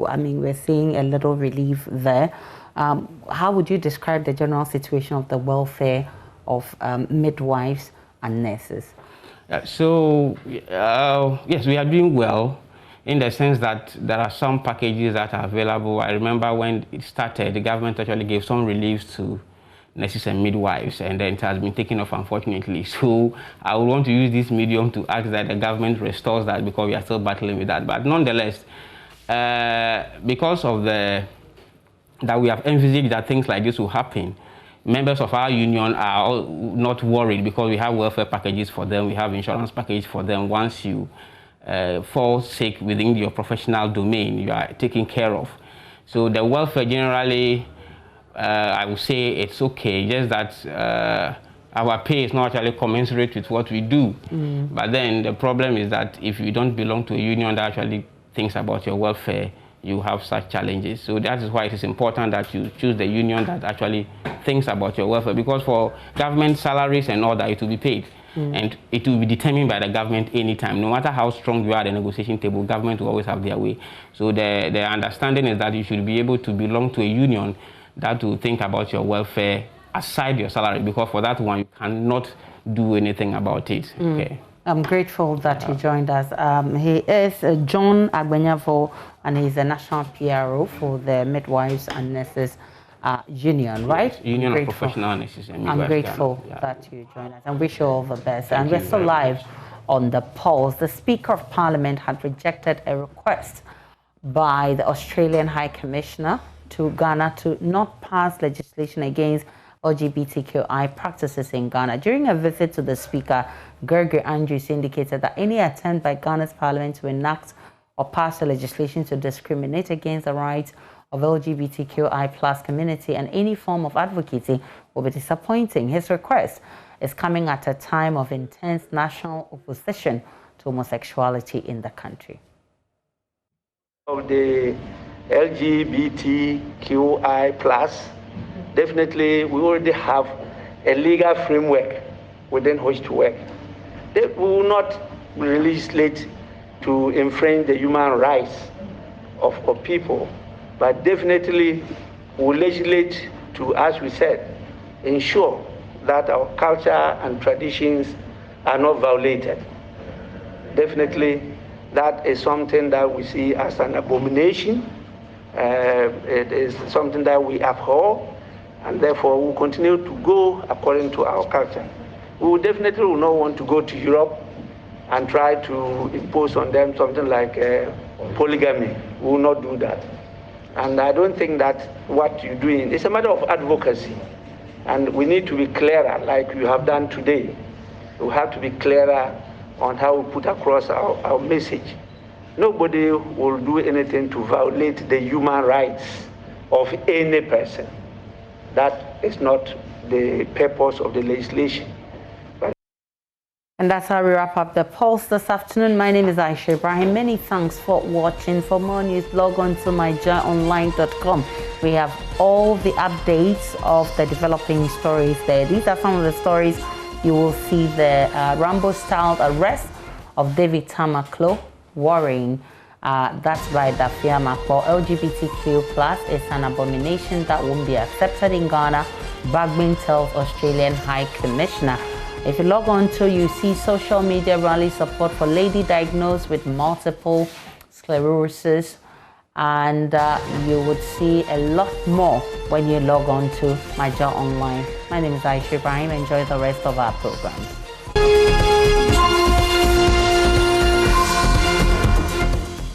I mean, we're seeing a little relief there. How would you describe the general situation of the welfare of midwives and nurses? Yes, we are doing well in the sense that there are some packages that are available. I remember when it started, the government actually gave some reliefs to nurses and midwives, and then it has been taken off, unfortunately. So I would want to use this medium to ask that the government restores that, because we are still battling with that. But nonetheless, because of that we have envisaged that things like this will happen, members of our union are not worried, because we have welfare packages for them, we have insurance packages for them. Once you fall sick within your professional domain, you are taken care of. So the welfare generally, I would say it's okay, just that our pay is not actually commensurate with what we do. But then the problem is that if you don't belong to a union that actually thinks about your welfare, you have such challenges. So that is why it is important that you choose the union that actually thinks about your welfare, because for government salaries and all that, it will be paid. And it will be determined by the government anytime. No matter how strong you are at the negotiation table, government will always have their way. So the understanding is that you should be able to belong to a union that will think about your welfare aside your salary, because for that one, you cannot do anything about it. Okay. I'm grateful that he joined us. He is John Agbenyavo, and he's a national PRO for the Midwives and Nurses Union, right? Union of Professional Nurses and Midwives. I'm grateful that you joined us and wish you all the best. And we're still live on the polls. The Speaker of Parliament had rejected a request by the Australian High Commissioner to Ghana to not pass legislation against LGBTQI practices in Ghana. During a visit to the Speaker, Gregory Andrews indicated that any attempt by Ghana's Parliament to enact or pass a legislation to discriminate against the rights of LGBTQI plus community and any form of advocacy will be disappointing. His request is coming at a time of intense national opposition to homosexuality in the country. Of the LGBTQI plus, definitely we already have a legal framework within which to work. They will not legislate to infringe the human rights of people, but definitely will legislate to, as we said, ensure that our culture and traditions are not violated. Definitely, that is something that we see as an abomination. It is something that we abhor, and therefore we will continue to go according to our culture. We will definitely will not want to go to Europe and try to impose on them something like polygamy. We will not do that. And I don't think that what you're doing is a matter of advocacy. And we need to be clearer, like you have done today. We have to be clearer on how we put across our message. Nobody will do anything to violate the human rights of any person. That is not the purpose of the legislation. And that's how we wrap up the Pulse this afternoon. My name is Aisha Ibrahim. Many thanks for watching. For more news, log on to myjoyonline.com. We have all the updates of the developing stories there. These are some of the stories you will see. The Rambo-style arrest of David Tamaklo worrying. That's by Dafia Makpo. LGBTQ plus is an abomination that won't be accepted in Ghana. Bagbin tells Australian High Commissioner. If you log on to, you see social media rally support for lady diagnosed with multiple sclerosis, and you would see a lot more when you log on to My Joy Online. My name is Aisha Ibrahim. Enjoy the rest of our programs.